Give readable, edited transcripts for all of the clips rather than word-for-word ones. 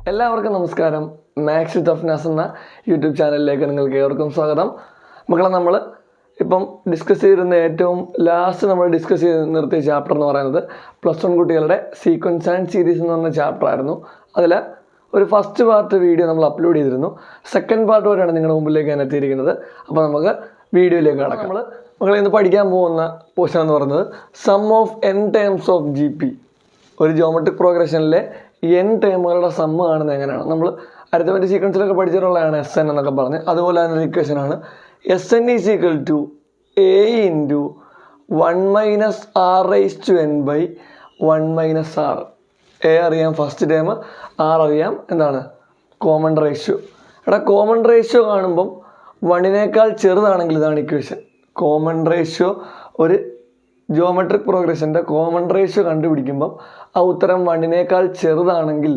എല്ലാവർക്കും നമസ്കാരം. മാത്സ് വിത്ത് അഫ്നാസ് എന്ന യൂട്യൂബ് ചാനലിലേക്ക് നിങ്ങൾക്ക് ഏവർക്കും സ്വാഗതം. മക്കളെ, നമ്മൾ ഇപ്പം ഡിസ്കസ് ചെയ്തിരുന്ന ഏറ്റവും ലാസ്റ്റ് നമ്മൾ ഡിസ്കസ് ചെയ്ത് നിർത്തിയ ചാപ്റ്റർ എന്ന് പറയുന്നത് +1 കുട്ടികളുടെ സീക്വൻസ് ആൻഡ് സീരീസ് എന്ന് പറഞ്ഞ ചാപ്റ്റർ ആയിരുന്നു. അതിൽ ഒരു ഫസ്റ്റ് പാർട്ട് വീഡിയോ നമ്മൾ അപ്ലോഡ് ചെയ്തിരുന്നു. സെക്കൻഡ് പാർട്ട് വരെയാണ് നിങ്ങളുടെ മുമ്പിലേക്ക് ഞാൻ എത്തിയിരിക്കുന്നത്. അപ്പോൾ നമുക്ക് വീഡിയോയിലേക്ക് കടക്കാം. നമ്മൾ മക്കളെ ഇന്ന് പഠിക്കാൻ പോകുന്ന പോർഷൻ എന്ന് പറയുന്നത് sum of n terms of GP. ഒരു ജോമെട്രിക് പ്രോഗ്രഷനിലെ n ടേമുകളുടെ സമ്മ് കാണുന്നത് എങ്ങനെയാണ്? നമ്മൾ അരിത്തമെറ്റിക് സീക്വൻസിലൊക്കെ പഠിച്ചിട്ടുള്ളതാണ് SN എന്നൊക്കെ പറഞ്ഞ്. അതുപോലെ തന്നെ ഇക്വേഷനാണ് SN = A × 1 - r⁻n/1 - r. A അറിയാം ഫസ്റ്റ് ടേം, R അറിയാം എന്താണ് കോമൺ റേഷ്യോ. കോമൺ റേഷ്യോ കാണുമ്പം 1നേക്കാൾ ചെറുതാണെങ്കിൽ ഇതാണ് ഇക്വേഷൻ. കോമൺ റേഷ്യോ ഒരു ജോമെട്രിക് പ്രോഗ്രഷൻ്റെ കോമൺ റേഷ്യോ കണ്ടുപിടിക്കുമ്പം ആ ഉത്തരം 1നേക്കാൾ ചെറുതാണെങ്കിൽ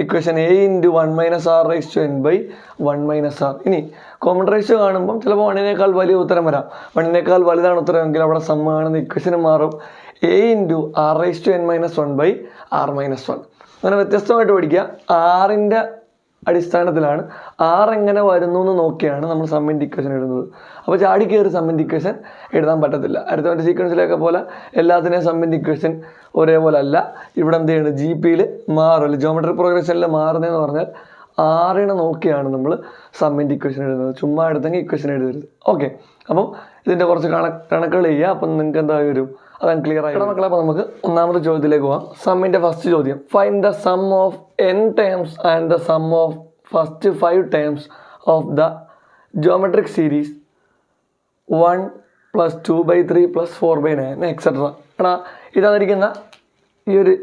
ഇക്വേഷൻ A × 1 - r⁻n/1 - r. ഇനി കോമൺ റേഷ്യോ കാണുമ്പം ചിലപ്പോൾ 1നേക്കാൾ വലിയ ഉത്തരം വരാം. 1നേക്കാൾ വലുതാണ് ഉത്തരമെങ്കിൽ അവിടെ സമ്മ് കാണുന്ന ഇക്വേഷന് മാറും. A × r⁻n/1/r-1. അങ്ങനെ വ്യത്യസ്തമായിട്ട് പഠിക്കുക. ആറിൻ്റെ അടിസ്ഥാനത്തിലാണ് R എങ്ങനെ വരുന്നു എന്ന് നോക്കിയാണ് നമ്മൾ സമ്മിൻ്റെ ഇക്വേഷൻ എഴുതുന്നത്. അപ്പോൾ ചാടി കയറി സമ്മിൻ്റെ ഇക്വേഷൻ എഴുതാൻ പറ്റത്തില്ല. അരിത്തമെറ്റിക് സീക്വൻസിലൊക്കെ പോലെ എല്ലാത്തിനെയും സമ്മിൻ്റെ ഇക്വേഷൻ ഒരേപോലെ അല്ല. ഇവിടെ എന്ത് ചെയ്യുന്നത്? GPയിൽ മാറില്ല. ജോമെട്രിക് പ്രോഗ്രഷനിൽ മാറുന്നതെന്ന് പറഞ്ഞാൽ ആറിനെ നോക്കിയാണ് നമ്മൾ സമ്മിൻ്റെ ഇക്വേഷൻ എഴുതുന്നത്. ചുമ്മാ എടുത്തെങ്കിൽ ഇക്വേഷൻ എഴുതരുത്. ഓക്കെ, അപ്പം ഇതിൻ്റെ കുറച്ച് കണക്കുകൾ ചെയ്യുക. അപ്പം നിങ്ങൾക്ക് എന്താ വരും? അതാണ് ക്ലിയർ ആയി മക്കളെ. അപ്പോൾ നമുക്ക് ഒന്നാമത്തെ ചോദ്യത്തിലേക്ക് പോകാം. സമ്മിൻ്റെ ഫസ്റ്റ് ചോദ്യം, find the sum of n terms and the sum of first 5 terms of the geometric series 1 + 2/3 + 4/9 etcetera. ഇതായിരിക്കുന്ന ഈ ഒരു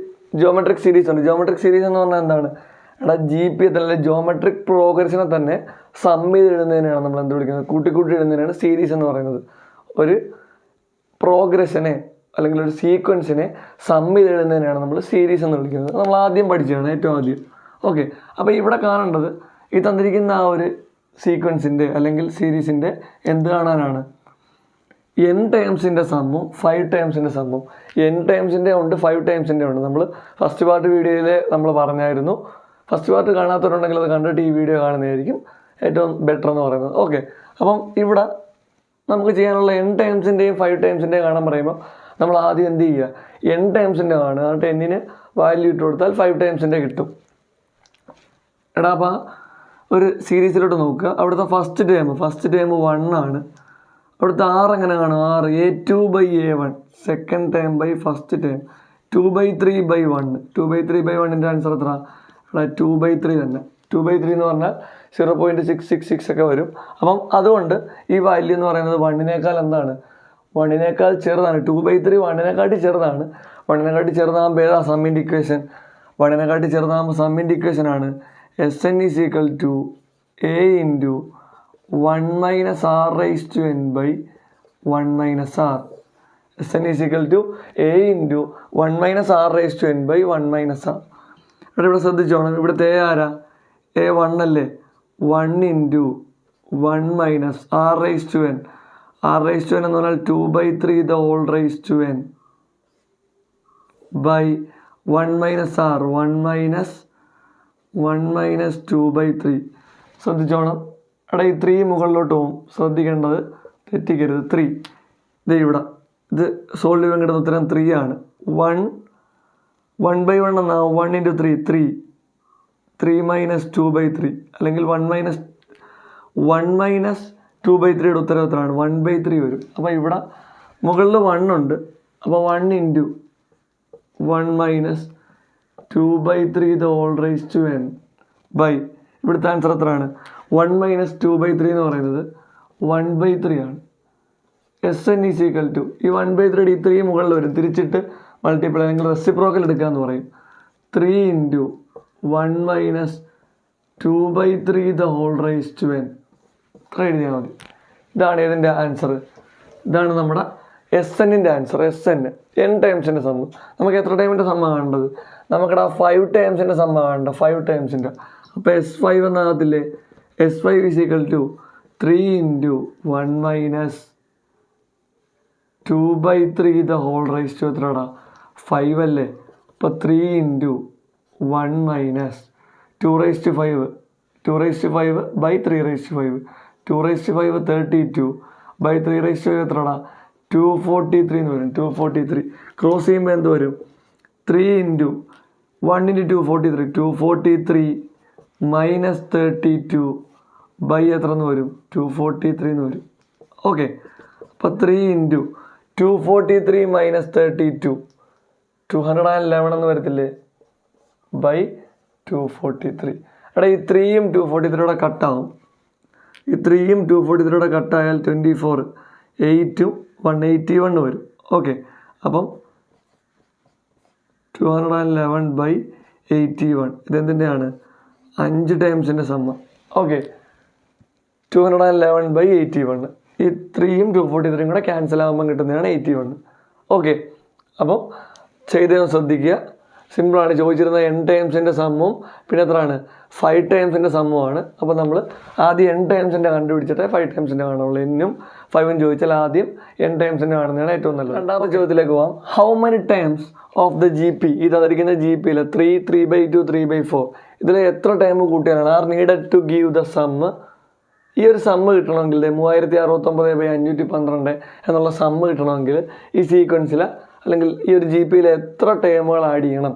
ജോമെട്രിക് സീരീസ് ഉണ്ട്. ജോമെട്രിക് സീരീസ് എന്ന് പറഞ്ഞാൽ എന്താണ്? GP തന്നെ ജോമെട്രിക് പ്രോഗ്രഷനെ തന്നെ സം ചെയ്ത് എഴുതുന്നതിനാണ് നമ്മൾ എന്ത് വിളിക്കുന്നത്? കൂട്ടി എഴുതുന്നതിനാണ് സീരീസ് എന്ന് പറയുന്നത്. ഒരു പ്രോഗ്രഷനെ അല്ലെങ്കിൽ ഒരു സീക്വൻസിനെ സം ചെയ്ത് എഴുതുന്നതിനാണ് നമ്മൾ സീരീസ് എന്ന് വിളിക്കുന്നത്. നമ്മൾ ആദ്യം പഠിച്ചതാണ്, ഏറ്റവും ആദ്യം. ഓക്കെ, അപ്പോൾ ഇവിടെ കാണേണ്ടത് ഈ തന്നിരിക്കുന്ന ആ ഒരു സീക്വൻസിൻ്റെ അല്ലെങ്കിൽ സീരീസിൻ്റെ എന്ത് കാണാനാണ്? n ടേംസിൻ്റെ സമ്മും 5 ടേംസിൻ്റെ സമ്മും. n ടേംസിൻ്റെ ഉണ്ട്, 5 ടേംസിൻ്റെ ഉണ്ട്. നമ്മൾ ഫസ്റ്റ് പാർട്ട് വീഡിയോയിൽ നമ്മൾ പറഞ്ഞായിരുന്നു. ഫസ്റ്റ് പാർട്ട് കാണാത്തവരുണ്ടെങ്കിൽ അത് കണ്ടിട്ട് ഈ വീഡിയോ കാണുന്നതായിരിക്കും ഏറ്റവും ബെറ്റർ എന്ന് പറയുന്നത്. ഓക്കെ, അപ്പം ഇവിടെ നമുക്ക് ചെയ്യാനുള്ള n ടേംസിൻ്റെയും 5 ടേംസിൻ്റെയും കാണാൻ പറയുമ്പോൾ നമ്മൾ ആദ്യം എന്ത് ചെയ്യുക? n ടേംസിൻ്റെ കാണുക. എന്നിട്ട് n-ന് വാല്യൂ ഇട്ട് കൊടുത്താൽ 5 ടേംസിൻ്റെ കിട്ടും. അപ്പോൾ ഒരു സീരീസിലോട്ട് നോക്കുക. അവിടുത്തെ ഫസ്റ്റ് ടേം 1 ആണ്. അവിടുത്തെ R എങ്ങനെ കാണും? R A2/A1 second term by first term 2/3/1. 2/3/1ൻ്റെ ആൻസർ എത്ര? 2/3 തന്നെ. 2/3 എന്ന് പറഞ്ഞാൽ 0.666 ഒക്കെ വരും. അപ്പം അതുകൊണ്ട് ഈ വാല്യൂ എന്ന് പറയുന്നത് 1നേക്കാൾ എന്താണ്? 1നേക്കാൾ ചെറുതാണ്. 2/3 1നേക്കാട്ടി ചെറുതാണ്. 1നേക്കാട്ടി ചെറുതാകുമ്പോൾ ഏതാ സമ്മിൻ്റെ equation? 1നേക്കാട്ടി ചെറുതാകുമ്പോൾ സമ്മിൻ്റെ ഇക്വേഷനാണ് SN = A × 1 - r⁻n/1 - r. SN = A × 1 - r⁻n/1 - r. ഇവിടെ ശ്രദ്ധിച്ചോണം. ഇവിടുത്തെ A ആരാ? A1 അല്ലേ? 1 × 1 - r⁻n. r⁻n എന്ന് പറഞ്ഞാൽ 2/3 ^ by 1 - r 1 - 2/3. ശ്രദ്ധിച്ചോണം. ഈ 3 മുകളിലോട്ട് പോകും. ശ്രദ്ധിക്കേണ്ടത്, തെറ്റിക്കരുത്. 3 ഇത് ഇവിടെ, ഇത് സോൾവ് ചെയ്യാൻ കിട്ടുന്ന ഉത്തരം 3 ആണ്. 1/1 എന്നാവും. 1 × 3 3 3 - 2/3 അല്ലെങ്കിൽ 1 - 2/3യുടെ ഉത്തരം എത്രയാണ്? 1/3 വരും. അപ്പോൾ ഇവിടെ മുകളിൽ 1 ഉണ്ട്. അപ്പോൾ 1 × 1 - 2/3 ബൈ ഇവിടുത്തെ ആൻസർ എത്രയാണ്? 1 - 2/3 എന്ന് പറയുന്നത് 1/3 ആണ്. SN = ഈ 1/3 ഈ 3 മുകളിൽ വരും. തിരിച്ചിട്ട് മൾട്ടിപ്ലൈ അല്ലെങ്കിൽ റെസിപ്രോക്കൽ എടുക്കുക എന്ന് പറയും. 3 × 1 - 2/3 ഇത്ര എഴുതിയാൽ മതി. ഇതാണ് ഇതിൻ്റെ ആൻസർ. ഇതാണ് നമ്മുടെ SN-ൻ്റെ ആൻസർ. n ടൈംസിൻ്റെ സമ്മ്. നമുക്ക് എത്ര ടൈമിൻ്റെ സമ്മ കാണേണ്ടത്? നമുക്കിടെ 5 ടൈംസിൻ്റെ സമ്മ കാണേണ്ട. 5 ടൈംസിൻ്റെ. അപ്പോൾ S5 എന്നാകത്തില്ലേ? S5 = 3 × 1 - 2/3 എത്രടാ? 5 അല്ലേ? അപ്പോൾ 3 × 1 minus 2 raised to 5 2 raised to 5 by 3 raised to 5 2 raised to 5 32 by 3 raised to 5 എത്രടാ 243 എന്ന് വരും 243 ക്രോസ് ചെയ്യുമ്പോൾ എന്ത് വരും 3 ഇൻറ്റു 1 ഇൻറ്റു 243 മൈനസ് 32 ബൈ എത്ര എന്ന് വരും 243 എന്ന് വരും. ഓക്കെ, അപ്പോൾ 3 ഇൻറ്റു 243 മൈനസ് 32 211 എന്ന് വരത്തില്ലേ ബൈ 243. എടാ ഈ 3യും 243 കട്ടാവും. ഈ 3യും 243 കട്ടായാൽ 24 8 181 വരും. ഓക്കെ, അപ്പം 211 ബൈ 81 ഇതെന്തിൻ്റെയാണ് 5 ടൈംസിൻ്റെ സമ്മ. ഓക്കെ, 211 ബൈ 81 ഈ 3യും 243 കൂടെ ക്യാൻസൽ ആകുമ്പോൾ കിട്ടുന്നതാണ് 81. ഓക്കെ, അപ്പം ചെയ്തത് ശ്രദ്ധിക്കുക. സിമ്പിളാണ്. ചോദിച്ചിരുന്ന n ടൈംസിൻ്റെ സമ്മും പിന്നെ എത്രയാണ് 5 ടൈംസിൻ്റെ സമ്മുമാണ്. അപ്പോൾ നമ്മൾ ആദ്യം n ടൈംസിൻ്റെ കണ്ടുപിടിച്ചിട്ട് 5 ടൈംസിൻ്റെ കാണുള്ളൂ. n-ഉം 5-ഉം ചോദിച്ചാൽ ആദ്യം n ടൈംസിൻ്റെ കാണുന്നതാണ് ഏറ്റവും നല്ലത്. രണ്ടാമത്തെ ചോദ്യത്തിലേക്ക് പോകാം. How many times of the G P ഈ തന്നിരിക്കുന്ന ജി പിയിൽ 3 3/2 3/4 ഇതിൽ എത്ര ടൈം കൂട്ടിയാലാണ് are needed to give the sum. ഈ ഒരു സമ്മ് കിട്ടണമെങ്കിൽ 3069/512 എന്നുള്ള സമ്മ് കിട്ടണമെങ്കിൽ ഈ സീക്വൻസിൽ അല്ലെങ്കിൽ ഈ ഒരു ജി പിയിൽ എത്ര ടേമുകൾ ആഡ് ചെയ്യണം,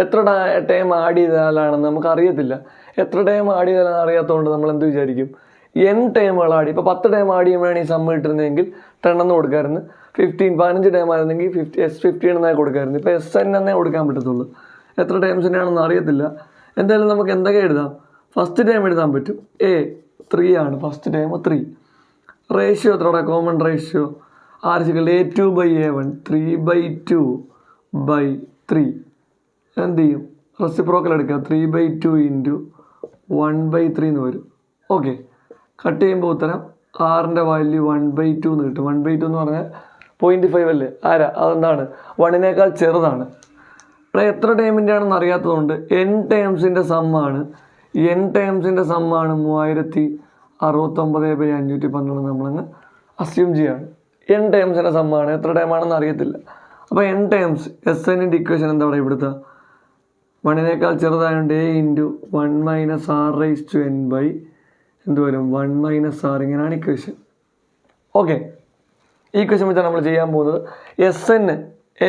എത്ര ടൈം ആഡ് ചെയ്താലാണെന്ന് നമുക്ക് അറിയത്തില്ല. എത്ര ടൈം ആഡ് ചെയ്താലാണ് അറിയാത്തതുകൊണ്ട് നമ്മൾ എന്ത് വിചാരിക്കും n ടൈമുകൾ ആഡ്. ഇപ്പോൾ 10 ടൈം ആഡ് ചെയ്യുമ്പോഴാണ് ഈ സമ്മ് കിട്ടുന്നതെങ്കിൽ 10 എന്ന് കൊടുക്കാമായിരുന്നു. 15 ടൈം ആയിരുന്നെങ്കിൽ S15 എന്നായി കൊടുക്കാമായിരുന്നു. ഇപ്പോൾ SN എന്നേ കൊടുക്കാൻ പറ്റത്തുള്ളൂ. എത്ര ടൈംസിൻ്റെ ആണെന്ന് അറിയത്തില്ല. എന്തായാലും നമുക്ക് എന്തൊക്കെ എഴുതാം. ഫസ്റ്റ് ടൈം എഴുതാൻ പറ്റും. 3 ആണ് ഫസ്റ്റ് ടൈം 3. റേഷ്യോ എത്രയുടെ കോമൺ റേഷ്യോ R=A2/A1 3/2/3 എന്ത് ചെയ്യും റെസിപ്രോക്കൽ എടുക്കുക 3/2 ഇൻറ്റു 1/3 എന്ന് വരും. ഓക്കെ, കട്ട് ചെയ്യുമ്പോൾ ഉത്തരം ആറിൻ്റെ വാല്യൂ 1/2 എന്ന് കിട്ടും. 1/2 എന്ന് പറഞ്ഞാൽ 0.5 അല്ലേ. അതെന്താണ് 1-നേക്കാൾ ചെറുതാണ്. ഇവിടെ എത്ര ടൈമിൻ്റെ ആണെന്ന് അറിയാത്തതുകൊണ്ട് n ടൈംസിൻ്റെ സമ്മാണ്. n ടൈംസിൻ്റെ സമ്മാണ് 3069/512 നമ്മളങ്ങ് അസ്യൂം ചെയ്യാണ്. n ടൈംസിൻ്റെ സമ്മാണ്. എത്ര ടൈമാണെന്ന് അറിയത്തില്ല. അപ്പോൾ n ടൈംസ് SN-ൻ്റെ ഇക്വേഷൻ എന്താ പറയുക ഇവിടുത്തെ 1-നേക്കാൾ ചെറുതായതുകൊണ്ട് A into 1 minus R⁻n by എന്ത് വരും 1 മൈനസ് R. ഇങ്ങനെയാണ് ഇക്വേഷൻ. ഓക്കെ, ഈ ഇക്വേഷൻ വെച്ചാൽ നമ്മൾ ചെയ്യാൻ പോകുന്നത്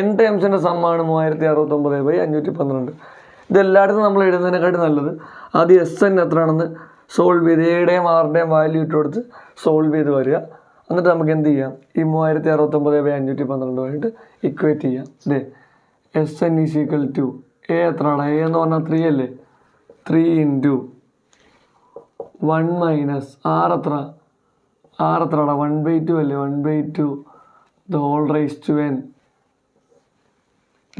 n ടൈംസിൻ്റെ സമ്മാണ് 3069/512. ഇതെല്ലായിടത്തും നമ്മൾ എഴുതുന്നതിനെക്കാട്ടി നല്ലത് ആദ്യം SN എത്രയാണെന്ന് സോൾവ് ചെയ്ത് എയുടെയും ആറിൻ്റെയും വാല്യൂ ഇട്ട് കൊടുത്ത് സോൾവ് ചെയ്ത് വരിക. എന്നിട്ട് നമുക്ക് എന്ത് ചെയ്യാം ഈ 3069/512 ഇക്വേറ്റ് ചെയ്യാം. അതെ, SN = A എത്രയാണ് A എന്ന് പറഞ്ഞാൽ 3 അല്ലേ. 3 ഇൻറ്റു 1 മൈനസ് R എത്രയാണ് 1/2 അല്ലേ. 1/2 n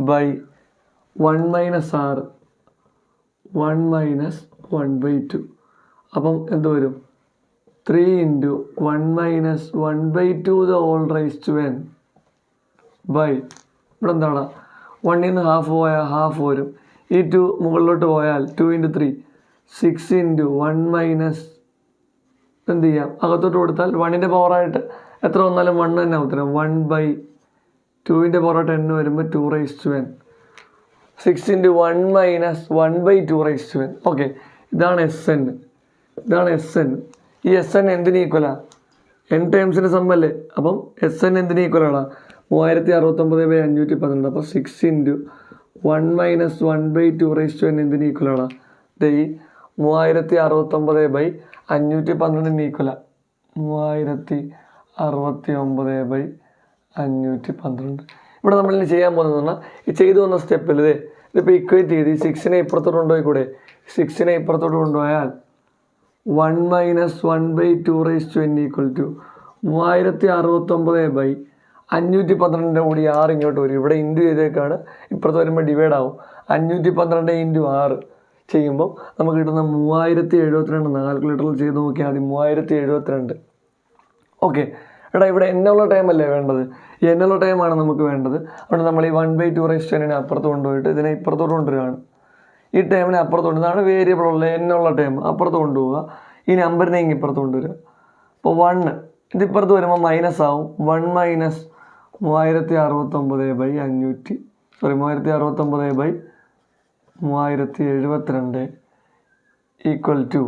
by 1 minus R 1 minus 1/2. അപ്പം എന്ത് വരും 3 ഇൻറ്റു 1 മൈനസ് 1/2 n ബൈ ഇവിടെ എന്താണ് 1 നിന്ന് ഹാഫ് പോയാൽ ഹാഫ് വരും. ഈ 2 മുകളിലോട്ട് പോയാൽ 2 ഇൻറ്റു 3 6 ഇൻറ്റു 1 മൈനസ് എന്ത് ചെയ്യാം അകത്തോട്ട് കൊടുത്താൽ 1-ൻ്റെ പവറായിട്ട് എത്ര വന്നാലും 1 തന്നെ ഉത്തരം 1/2-ൻ്റെ പവറായിട്ട് n വരുമ്പോൾ 2n 6 into 1 minus 1/2 n. Okay, ഇതാണ് SN. ഈ SN എന്തിന് ഈക്വലാ n ടൈംസിൻ്റെ സമ്മല്ലേ. അപ്പം SN എന്തിന് ഈക്വലാണ് 3069/512. അപ്പോൾ 6 ഇൻറ്റു 1 മൈനസ് 1/2 n എന്തിന് ഈക്വലാണ് ഈ 3069/512 ഈക്വല 3069/512. ഇവിടെ നമ്മൾ ഇനി ചെയ്യാൻ പോകുന്നത് പറഞ്ഞാൽ ഈ ചെയ്തു വന്ന സ്റ്റെപ്പിൽ ഇതിപ്പോൾ ഇക്വേറ്റ് ചെയ്ത് ഈ 6-നെ ഇപ്പുറത്തോട്ട് കൊണ്ടുപോയി കൂടെ 6-നെ ഇപ്പുറത്തോട്ട് കൊണ്ടുപോയാൽ 1 മൈനസ് 1/2 n ഈക്വൽ ടു 3069/512 കൂടി 6 ഇങ്ങോട്ട് വരും. ഇവിടെ ഇൻറ്റു ചെയ്തേക്കാണ്. ഇപ്പുറത്ത് വരുമ്പോൾ ഡിവൈഡ് ആവും. 512 ഇൻറ്റു 6 ചെയ്യുമ്പോൾ നമുക്ക് കിട്ടുന്ന 3072. കാൽക്കുലേറ്ററിൽ ചെയ്ത് നോക്കിയാൽ മതി 3072. ഓക്കെ, എടാ ഇവിടെ എന്നുള്ള ടൈമല്ലേ വേണ്ടത്. ഈ എന്നുള്ള ടൈമാണ് നമുക്ക് വേണ്ടത്. അതുകൊണ്ട് നമ്മൾ ഈ 1/2 n അപ്പുറത്ത് കൊണ്ടുപോയിട്ട് ഇതിനെ ഇപ്പുറത്തോട്ട് കൊണ്ടുവരികയാണ്. ഈ ടൈമിനെ അപ്പുറത്ത് കൊണ്ട് ഇതാണ് വേരിയബിൾ ഉള്ള എന്നുള്ള ടൈം അപ്പുറത്ത് കൊണ്ടുപോവുക. ഈ നമ്പറിനെ ഇങ്ങനെ ഇപ്പുറത്ത് കൊണ്ടുവരിക. അപ്പോൾ 1 ഇതിപ്പുറത്ത് വരുമ്പോൾ മൈനസ് ആവും. 1 മൈനസ് 3069/512 3072 ഈക്വൽ ടു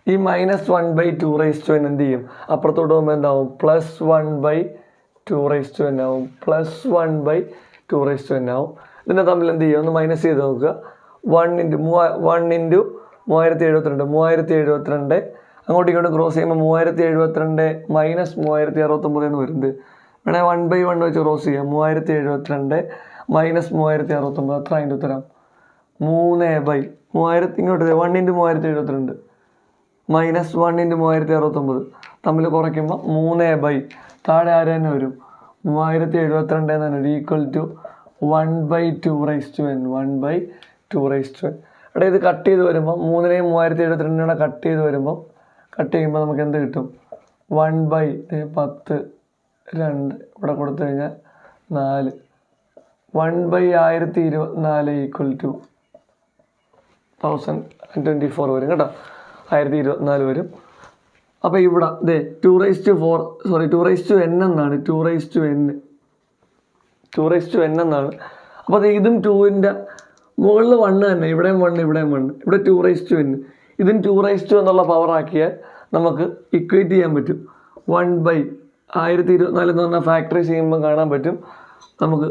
ഈ -1/2n എന്ത് ചെയ്യും? അപ്പുറത്തോട്ട് പോകുമ്പോൾ എന്താവും? +1/2n ആവും. +1/2n ആവും. ഇതിനെ തമ്മിൽ എന്ത് ചെയ്യും? ഒന്ന് മൈനസ് ചെയ്ത് നോക്കുക. 1 × 3072 അങ്ങോട്ടും ഇങ്ങോട്ടും ക്രോസ് ചെയ്യുമ്പോൾ 3072 - 3069 എന്ന് വരുന്നത്. വേണേൽ 1/1 വെച്ച് ക്രോസ് ചെയ്യാം. 3072 - 3069 എത്ര? അതിൻ്റെ ഉത്തരം 3/1000. ഇങ്ങോട്ട് 1 × 3072 -1 × 3069 തമ്മിൽ കുറയ്ക്കുമ്പോൾ 3/, താഴെ ആര് തന്നെ വരും? 3072 എന്ന് തന്നെ ഈക്വൽ ടു 1/2n. 1/2n. ഇവിടെ ഇത് കട്ട് ചെയ്ത് വരുമ്പോൾ 3നെയും 3072 കട്ട് ചെയ്യുമ്പോൾ നമുക്ക് എന്ത് കിട്ടും? 1/10 2 ഇവിടെ കൊടുത്തു കഴിഞ്ഞാൽ 4. 1/1024 ഈക്വൽ ടു 1024 വരും കേട്ടോ. 1024 വരും. അപ്പോൾ ഇവിടെ 2n എന്നാണ്. 2n എന്നാണ്. അപ്പോൾ ഇതും 2ൻ്റെ മുകളിൽ 1 തന്നെ. ഇവിടെയും 1, ഇവിടെയും 1. ഇവിടെ 2n. ഇതും 2 എന്നുള്ള പവർ ആക്കിയാൽ നമുക്ക് ഇക്വേറ്റ് ചെയ്യാൻ പറ്റും. 1/1024 എന്ന് പറഞ്ഞാൽ ഫാക്ടറൈസ് ചെയ്യുമ്പോൾ കാണാൻ പറ്റും നമുക്ക്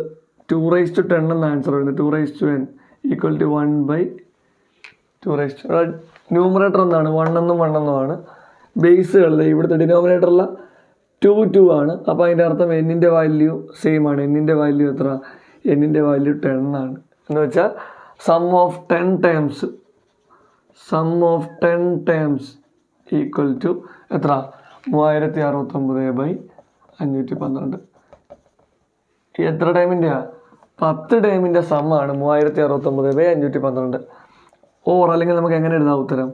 210 എന്ന ആൻസർ വരുന്നത്. 2n equal to 1/2. ന്യൂമറേറ്റർ എന്താണ്? 1 എന്നും 1 എന്നുമാണ്. ബേസുകളിൽ ഇവിടുത്തെ ഡിനോമിനേറ്ററിലെ 2 ആണ്. അപ്പോൾ അതിൻ്റെ അർത്ഥം എന്നിൻ്റെ വാല്യൂ സെയിം ആണ്. എന്നിൻ്റെ വാല്യൂ എത്ര? എന്നിൻ്റെ വാല്യൂ 10 ആണ്. എന്ന് വെച്ചാൽ sum of 10 terms equal to എത്ര? 3069/512. എത്ര ടൈമിൻ്റെയാണ്? 10 ടൈമിൻ്റെ സമ്മാണ് 3069/512. ഓർ അല്ലെങ്കിൽ നമുക്ക് എങ്ങനെ എഴുതാം ഉത്തരം?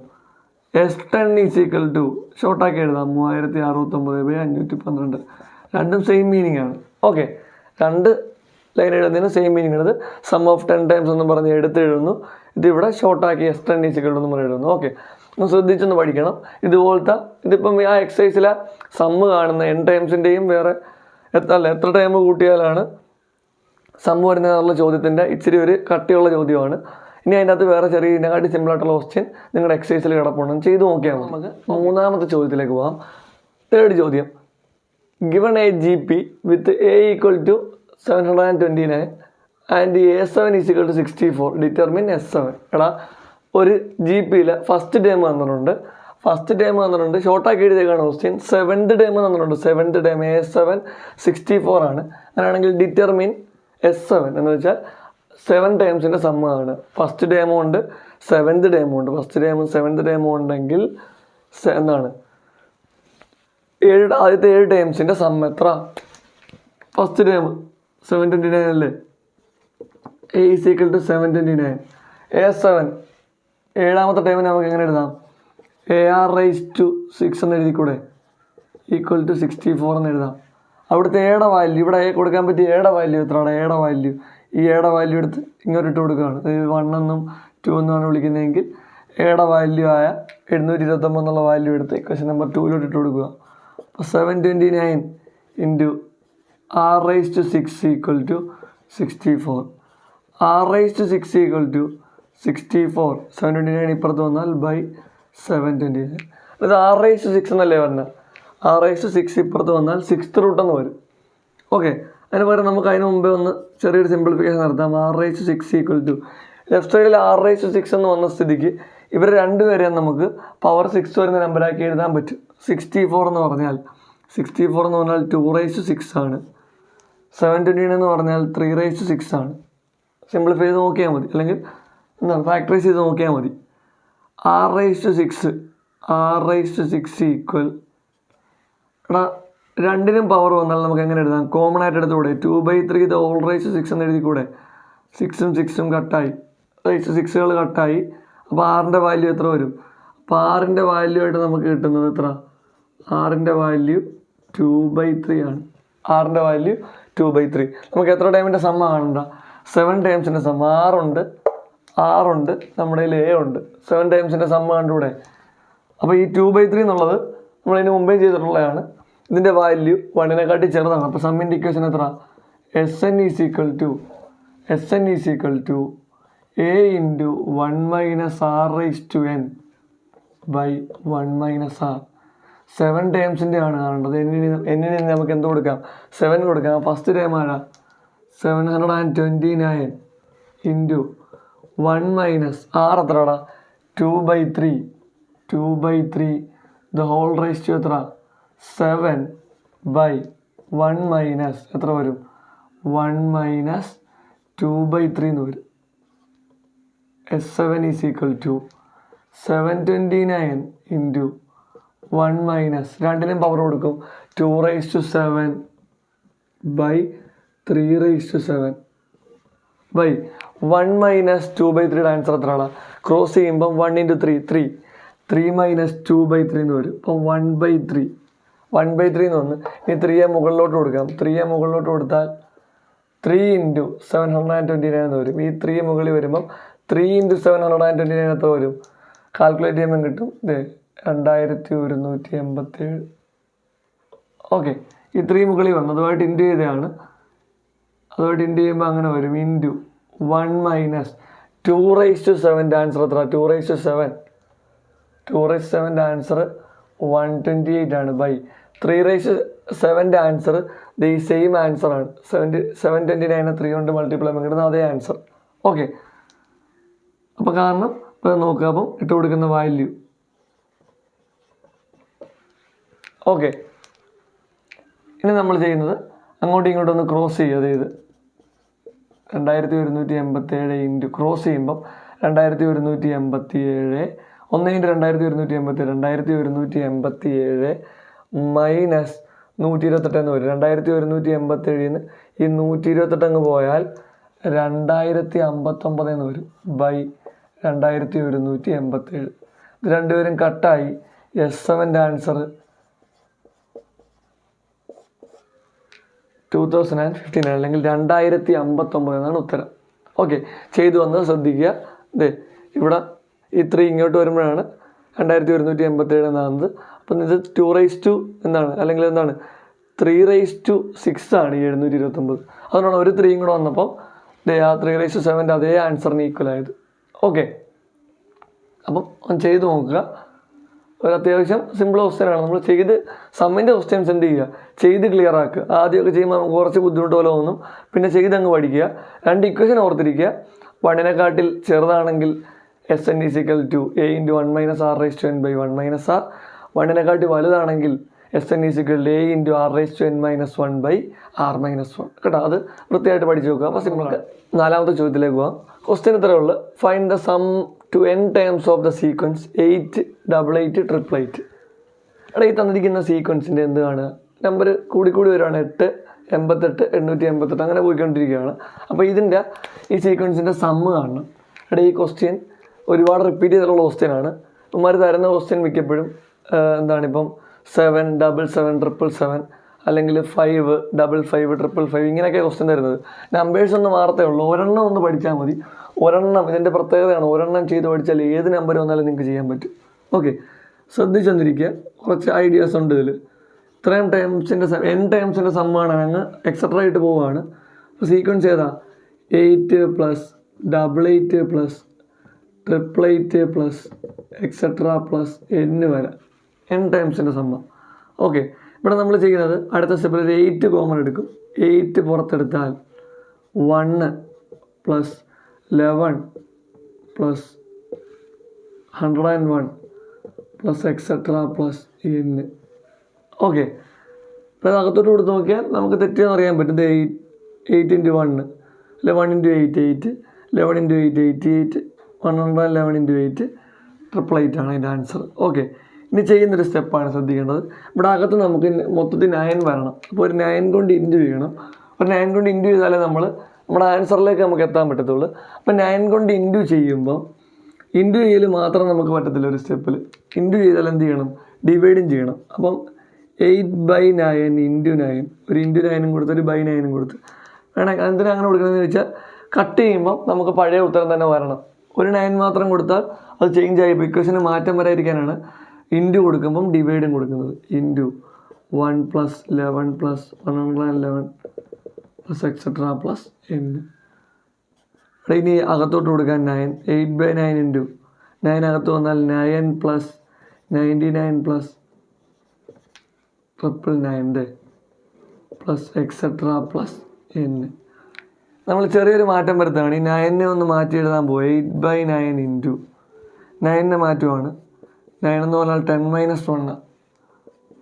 S10 ഈസ് ഈക്വൽ ടു ഷോർട്ടാക്കി എഴുതാം 3069/512. രണ്ടും സെയിം മീനിങ് ആണ്. ഓക്കെ, രണ്ട് ലൈൻ എഴുതുന്നതിന് സെയിം മീനിങ് ആണ്. സം ഓഫ് 10 ടൈംസ് എന്ന് പറഞ്ഞ് എടുത്ത് എഴുതുന്നു. ഇതിവിടെ ഷോർട്ടാക്കി S10 ഈസ് ഈക്വൽ ടു എന്ന് പറഞ്ഞ് എഴുതുന്നു. ഓക്കെ, ഒന്ന് ശ്രദ്ധിച്ചൊന്ന് പഠിക്കണം. ഇതുപോലത്തെ ഇതിപ്പം ആ എക്സസൈസിലെ സമ്മ് കാണുന്ന n ടൈംസിൻ്റെയും വേറെ എത്ര ടൈം കൂട്ടിയാലാണ് സമ്മ് വരുന്നതെന്നുള്ള ചോദ്യത്തിൻ്റെ ഇച്ചിരി ഒരു കട്ടിയുള്ള ചോദ്യമാണ്. ഇനി അതിൻ്റെ അകത്ത് വേറെ ചെറിയ ഇതിനെക്കാട്ടി സിമ്പിളായിട്ടുള്ള ക്വസ്റ്റ്യൻ നിങ്ങളുടെ എക്സസൈസിൽ കിടപ്പുണ്ടെന്ന് ചെയ്ത് നോക്കിയാൽ നമുക്ക് മൂന്നാമത്തെ ചോദ്യത്തിലേക്ക് പോകാം. തേർഡ് ചോദ്യം, given a GP with A equal to 729 and A7 is equal to 64 determine S7. എടാ, ഒരു GPയിൽ ഫസ്റ്റ് ടേം തന്നിട്ടുണ്ട്. ഷോർട്ടാക്കി എഴുതിയേക്കാണ് ക്വസ്റ്റ്യൻ. 7th ടേം തന്നിട്ടുണ്ട്. 7th ടേം A7 64 ആണ്. അങ്ങനെയാണെങ്കിൽ ഡിറ്റർമിൻ S7 എന്ന് വെച്ചാൽ 7 ടൈംസിൻ്റെ സമ്മാണ്. ഫസ്റ്റ് ടേമും ഉണ്ട്, 7th ടേമും ഉണ്ട്. ഫസ്റ്റ് ടേമും 7th ടേമും ഉണ്ടെങ്കിൽ എന്താണ് ആദ്യത്തെ 7 ടൈംസിൻ്റെ സം എത്ര? ഫസ്റ്റ് ടേം 729 അല്ലേ? A is equal to 729. A7 ഏഴാമത്തെ ടൈമിന് നമുക്ക് എങ്ങനെ എഴുതാം? AR⁻6 എന്ന് എഴുതിക്കൂടെ? ഈക്വൽ ടു 64 എന്ന് എഴുതാം. അവിടുത്തെ എയുടെ വാല്യൂ ഇവിടെ കൊടുക്കാൻ പറ്റിയ എയുടെ വാല്യൂ എത്രയാണ്? എയുടെ വാല്യൂ ഈ എയുടെ വാല്യൂ എടുത്ത് ഇങ്ങോട്ട് ഇട്ട് കൊടുക്കുകയാണ്. 1 എന്നും 2 എന്നുമാണ് വിളിക്കുന്നതെങ്കിൽ എയുടെ വാല്യൂ ആയ 729 എന്നുള്ള വാല്യൂ എടുത്ത് ഇക്വേഷൻ നമ്പർ 2 ഇട്ട് കൊടുക്കുക. അപ്പോൾ 729 into R⁻6 equal to 64. R⁻6 equal to 64. 729 ഇപ്പുറത്ത് വന്നാൽ ബൈ 729. ഇത് R⁻6 എന്നല്ലേ പറഞ്ഞത്? R⁻6 ഇപ്പുറത്ത് വന്നാൽ 6th റൂട്ട് എന്ന് വരും. ഓക്കെ, അതിന് പകരം നമുക്ക് അതിന് മുമ്പേ ഒന്ന് ചെറിയൊരു സിംപ്ലിഫിക്കേഷൻ നടത്താം. R⁻6 ഈക്വൽ ടു ലെഫ്റ്റ് സൈഡിൽ R⁻6 എന്ന് വന്ന സ്ഥിതിക്ക് ഇവർ രണ്ടുപേരെയും നമുക്ക് പവർ 6 വരുന്ന നമ്പറാക്കി എഴുതാൻ പറ്റും. 64 എന്ന് പറഞ്ഞാൽ 2�6 ആണ്. 729 എന്ന് പറഞ്ഞാൽ 3�6 ആണ്. സിംപ്ലിഫൈ ചെയ്ത് നോക്കിയാൽ മതി, അല്ലെങ്കിൽ എന്താണ് ഫാക്ടറൈസ് ചെയ്ത് നോക്കിയാൽ മതി. R⁻6 ഈക്വൽ എടാ രണ്ടിനും പവർ വന്നാൽ നമുക്ക് എങ്ങനെ എഴുതാം? കോമൺ ആയിട്ട് എടുത്തുകൂടെ? 2/3 എന്ന് എഴുതിക്കൂടെ? 6ഉം 6ഉം കട്ടായി, 6കൾ കട്ടായി. അപ്പോൾ ആറിൻ്റെ വാല്യൂ എത്ര വരും? അപ്പോൾ ആറിൻ്റെ വാല്യൂ ആയിട്ട് നമുക്ക് കിട്ടുന്നത് എത്ര? ആറിൻ്റെ വാല്യൂ 2/3 ആണ്. ആറിൻ്റെ വാല്യൂ 2/3. നമുക്ക് എത്ര ടൈമിൻ്റെ സമ്മ കാണണ്ട? 7 ടൈംസിൻ്റെ സമ്മ. ആറുണ്ട്, നമ്മുടെ കയ്യിൽ A ഉണ്ട്. 7 ടൈംസിൻ്റെ സമ്മ കണ്ടുകൂടെ? അപ്പോൾ ഈ 2/3 എന്നുള്ളത് നമ്മളിതിന് മുമ്പേ ചെയ്തിട്ടുള്ളതാണ്. ഇതിൻ്റെ വാല്യൂ 1നെക്കാട്ടി ചെറുതാണ്. അപ്പോൾ സമ്മിൻ്റെ ഇക്വേഷൻ എത്ര? SN is equal to a into 1 minus r raised to n by 1 minus r. 7 ടേംസിൻ്റെ ആണ് കാണേണ്ടത്. എന്നിന് നമുക്ക് എന്ത് കൊടുക്കാം? 7 കൊടുക്കാം. ഫസ്റ്റ് ടേം ആണോ? 729 ഇൻറ്റു 1 മൈനസ് r എത്രടാ? 2/3 ദ ഹോൾ റൈസ് ടു എത്ര? 7 by 1 മൈനസ് എത്ര വരും? 1 മൈനസ് 2/3 എന്ന് വരും. S7 is equal to 729 into 1 minus രണ്ടിനും പവർ കൊടുക്കും 2 raised to 7 by 3 raised to 7 by 1 minus 2/3 answer എത്രയാണ്? ക്രോസ് ചെയ്യുമ്പം 1 into 3 മൈനസ് 2/3 എന്ന് വരും. അപ്പം 1/3 എന്ന് വന്ന് ഇനി 3 മുകളിലോട്ട് കൊടുക്കാം. 3 മുകളിലോട്ട് കൊടുത്താൽ 3 into 729 എന്ന് വരും. ഈ 3 മുകളിൽ വരുമ്പം 3 into 729 എത്ര വരും? കാൽക്കുലേറ്റ് ചെയ്യുമ്പം കിട്ടും 2187. ഓക്കെ, ഈ 3 മുകളിൽ വന്നു. അതുമായിട്ട് ഇൻറ്റു ചെയ്തതാണ്. അതുമായിട്ട് ഇൻറ്റു ചെയ്യുമ്പോൾ അങ്ങനെ വരും. Into 1 minus 2 raised to 7 answer എത്ര? 2 raised to 7 ആൻസർ 128 ആണ്. ബൈ 3 raised to 7 ആൻസർ ഈ സെയിം ആൻസർ ആണ്. 729 3 കൊണ്ട് മൾട്ടിപ്ലൈ കിട്ടുന്ന അതേ ആൻസർ. ഓക്കെ, അപ്പോൾ കാരണം ഇപ്പോൾ നോക്കുക. അപ്പം ഇട്ട് കൊടുക്കുന്ന വാല്യൂ. ഓക്കെ, ഇനി നമ്മൾ ചെയ്യുന്നത് അങ്ങോട്ടും ഇങ്ങോട്ടും ഒന്ന് ക്രോസ് ചെയ്യുക. അതായത് 2187 ഇൻറ്റു ക്രോസ് ചെയ്യുമ്പം 2187 1 ഇൻറ്റു 2187 മൈനസ് 128 എന്ന് വരും. 2187 ഈ 128 അങ്ങ് പോയാൽ 2059 എന്ന് വരും. ബൈ 2187 ഇത് രണ്ടുപേരും കട്ടായി. S7 ആൻസർ 2059 അല്ലെങ്കിൽ 2059 എന്നാണ് ഉത്തരം. ഓക്കെ, ചെയ്തു വന്നത് ശ്രദ്ധിക്കുക. ഇതേ ഇവിടെ ഈ 3 ഇങ്ങോട്ട് വരുമ്പോഴാണ് 2187 എന്നാകുന്നത്. അപ്പം ഇത് 2 raised to എന്താണ് അല്ലെങ്കിൽ എന്താണ് 3 raised to 6 ആണ് 729. അതുകൊണ്ടാണ് ഒരു 3 കൂടെ വന്നപ്പോൾ ആ 3 raised to 7 അതേ ആൻസറിന് ഈക്വൽ ആയത്. ഓക്കെ, അപ്പം ചെയ്ത് നോക്കുക. ഒരു അത്യാവശ്യം സിമ്പിൾ ക്വസ്റ്റ്യനാണ്. നമ്മൾ ചെയ്ത് സമ്മിൻ്റെ ക്വസ്റ്റ്യൻസ് എന്ത് ചെയ്യുക? ചെയ്ത് ക്ലിയർ ആക്കുക. ആദ്യമൊക്കെ ചെയ്യുമ്പോൾ നമുക്ക് കുറച്ച് ബുദ്ധിമുട്ട് പോലെ തോന്നും. പിന്നെ ചെയ്തങ്ങ് പഠിക്കുക. 2 ഇക്വേഷൻ ഓർത്തിരിക്കുക. 1 ചെറുതാണെങ്കിൽ Sn is equal to a into 1 minus r raised to n by 1 minus r. 1 വലുതാണെങ്കിൽ Sn is equal to a into r raised to n minus 1 by r minus 1. കേട്ടോ, അത് വൃത്തിയായിട്ട് പഠിച്ചു നോക്കുക. അപ്പോൾ സിമ്പിളാണ്. 4ാമത്തെ ചോദ്യത്തിലേക്ക് പോകാം. ക്വസ്റ്റ്യൻ ഇത്രയേ ഉള്ളൂ. Find the some to n terms of the sequence 8, 88, 888. അവിടെ ഈ തന്നിരിക്കുന്ന സീക്വൻസിൻ്റെ എന്ത് കാണുക? നമ്പർ കൂടി വരുവാണ്. 8, 88, 888 അങ്ങനെ പോയിക്കൊണ്ടിരിക്കുകയാണ്. അപ്പോൾ ഇതിൻ്റെ ഈ സീക്വൻസിൻ്റെ സമ്മ് കാണണം. ഇവിടെ ഈ ക്വസ്റ്റ്യൻ ഒരുപാട് റിപ്പീറ്റ് ചെയ്തിട്ടുള്ള ക്വസ്റ്റ്യനാണ്. ഇവന്മാർ തരുന്ന ക്വസ്റ്റ്യൻ മിക്കപ്പോഴും എന്താണിപ്പം 7, 7, 7, 7 അല്ലെങ്കിൽ 5, 5, 5, ഇങ്ങനെയൊക്കെ ക്വസ്റ്റ്യൻ തരുന്നത്. നമ്പേഴ്സ് ഒന്ന് മാറത്തേ ഉള്ളൂ. ഒരെണ്ണം ഒന്ന് പഠിച്ചാൽ മതി. ഒരെണ്ണം ഇതിൻ്റെ പ്രത്യേകതയാണ്. ഒരെണ്ണം ചെയ്ത് പഠിച്ചാൽ ഏത് നമ്പർ വന്നാലും നിങ്ങൾക്ക് ചെയ്യാൻ പറ്റും. ഓക്കെ, ശ്രദ്ധിച്ചു വന്നിരിക്കുക. കുറച്ച് ഐഡിയാസ് ഉണ്ട് ഇതിൽ. ഇത്രയും ടൈംസിൻ്റെ n ടൈംസിൻ്റെ സമ്മാണ്. അങ്ങ് എക്സെട്ര ആയിട്ട് പോവുകയാണ്. അപ്പോൾ സീക്വൻസ് ഏതാ? 8 plus 88 plus 888 plus etcetera plus n വരെ n ടൈംസിൻ്റെ സമ്മ. ഓക്കെ, ഇവിടെ നമ്മൾ ചെയ്യുന്നത് അടുത്ത സ്റ്റെപ്പിൽ ഒരു 8 കോമൺ എടുക്കും. 8 പുറത്തെടുത്താൽ 1 plus 11 plus 101 plus etcetera plus n. Okay, അപ്പോൾ അത് അകത്തോട്ട് കൊടുത്ത് നോക്കിയാൽ നമുക്ക് തെറ്റിയെന്ന് അറിയാൻ പറ്റും. 8 into 1 അല്ലെ 1 into 8 8, 11 into 8 88, 111 into 8 888 ആണ് അതിൻ്റെ ആൻസർ. ഓക്കെ, ഇനി ചെയ്യുന്നൊരു സ്റ്റെപ്പാണ് ശ്രദ്ധിക്കേണ്ടത്. ഇവിടെ അകത്ത് നമുക്ക് മൊത്തത്തിൽ 9 വരണം. അപ്പോൾ ഒരു 9 കൊണ്ട് ഇൻറ്റു ചെയ്യണം. ഒരു 9 കൊണ്ട് ഇൻറ്റു ചെയ്താലേ നമ്മുടെ ആൻസറിലേക്ക് നമുക്ക് എത്താൻ പറ്റത്തുള്ളൂ. അപ്പോൾ 9 കൊണ്ട് ഇൻറ്റു ചെയ്യുമ്പോൾ ഇൻറ്റു ചെയ്യൽ മാത്രം നമുക്ക് പറ്റത്തില്ല. ഒരു സ്റ്റെപ്പിൽ ഇൻറ്റു ചെയ്താൽ എന്ത് ചെയ്യണം? ഡിവൈഡും ചെയ്യണം. അപ്പം 8/9 ഇൻറ്റു 9, ഒരു ഇൻറ്റു 9 കൊടുത്ത് ഒരു ബൈ 9 കൊടുത്ത് വേണം. എന്തിനാണ് അങ്ങനെ കൊടുക്കുന്നതെന്ന് ചോദിച്ചാൽ കട്ട് ചെയ്യുമ്പോൾ നമുക്ക് പഴയ ഉത്തരം തന്നെ വരണം. ഒരു 9 മാത്രം കൊടുത്താൽ അത് ചേഞ്ച് ആയി ഇക്വേഷന് മാറ്റം വരാതിരിക്കാനാണ് ഇൻറ്റു കൊടുക്കുമ്പം ഡിവൈഡും കൊടുക്കുന്നത്. Into 1 plus 11 plus 111 plus etcetera plus n. ഇവിടെ ഇനി അകത്തോട്ട് കൊടുക്കാൻ 9, 8/9 ഇൻറ്റു 9 അകത്ത് വന്നാൽ 9 plus 99 plus 999 plus etcetera plus n. നമ്മൾ ചെറിയൊരു മാറ്റം വരുത്തുകയാണ്. ഈ 9 ഒന്ന് മാറ്റി എഴുതാൻ പോകും. 8/9 ഇൻറ്റു 9 മാറ്റുവാണ്. 9 എന്ന് പറഞ്ഞാൽ 10 - 1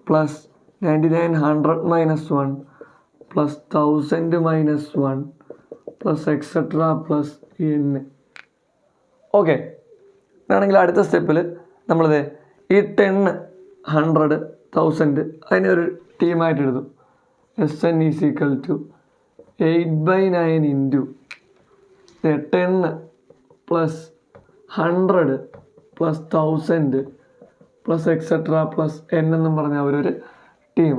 plus 99 100 - 1 plus 1000 - 1 plus etcetera plus n. Okay, ആണെങ്കിൽ അടുത്ത സ്റ്റെപ്പിൽ നമ്മളിത് ഈ 10 100 1000 അതിനെ ഒരു ടീമായിട്ട് എഴുതും. Sn is equal to 8/9 into 10 plus 100 plus 1000 plus etcetera plus n എന്നും പറഞ്ഞ അവരൊരു ടീം.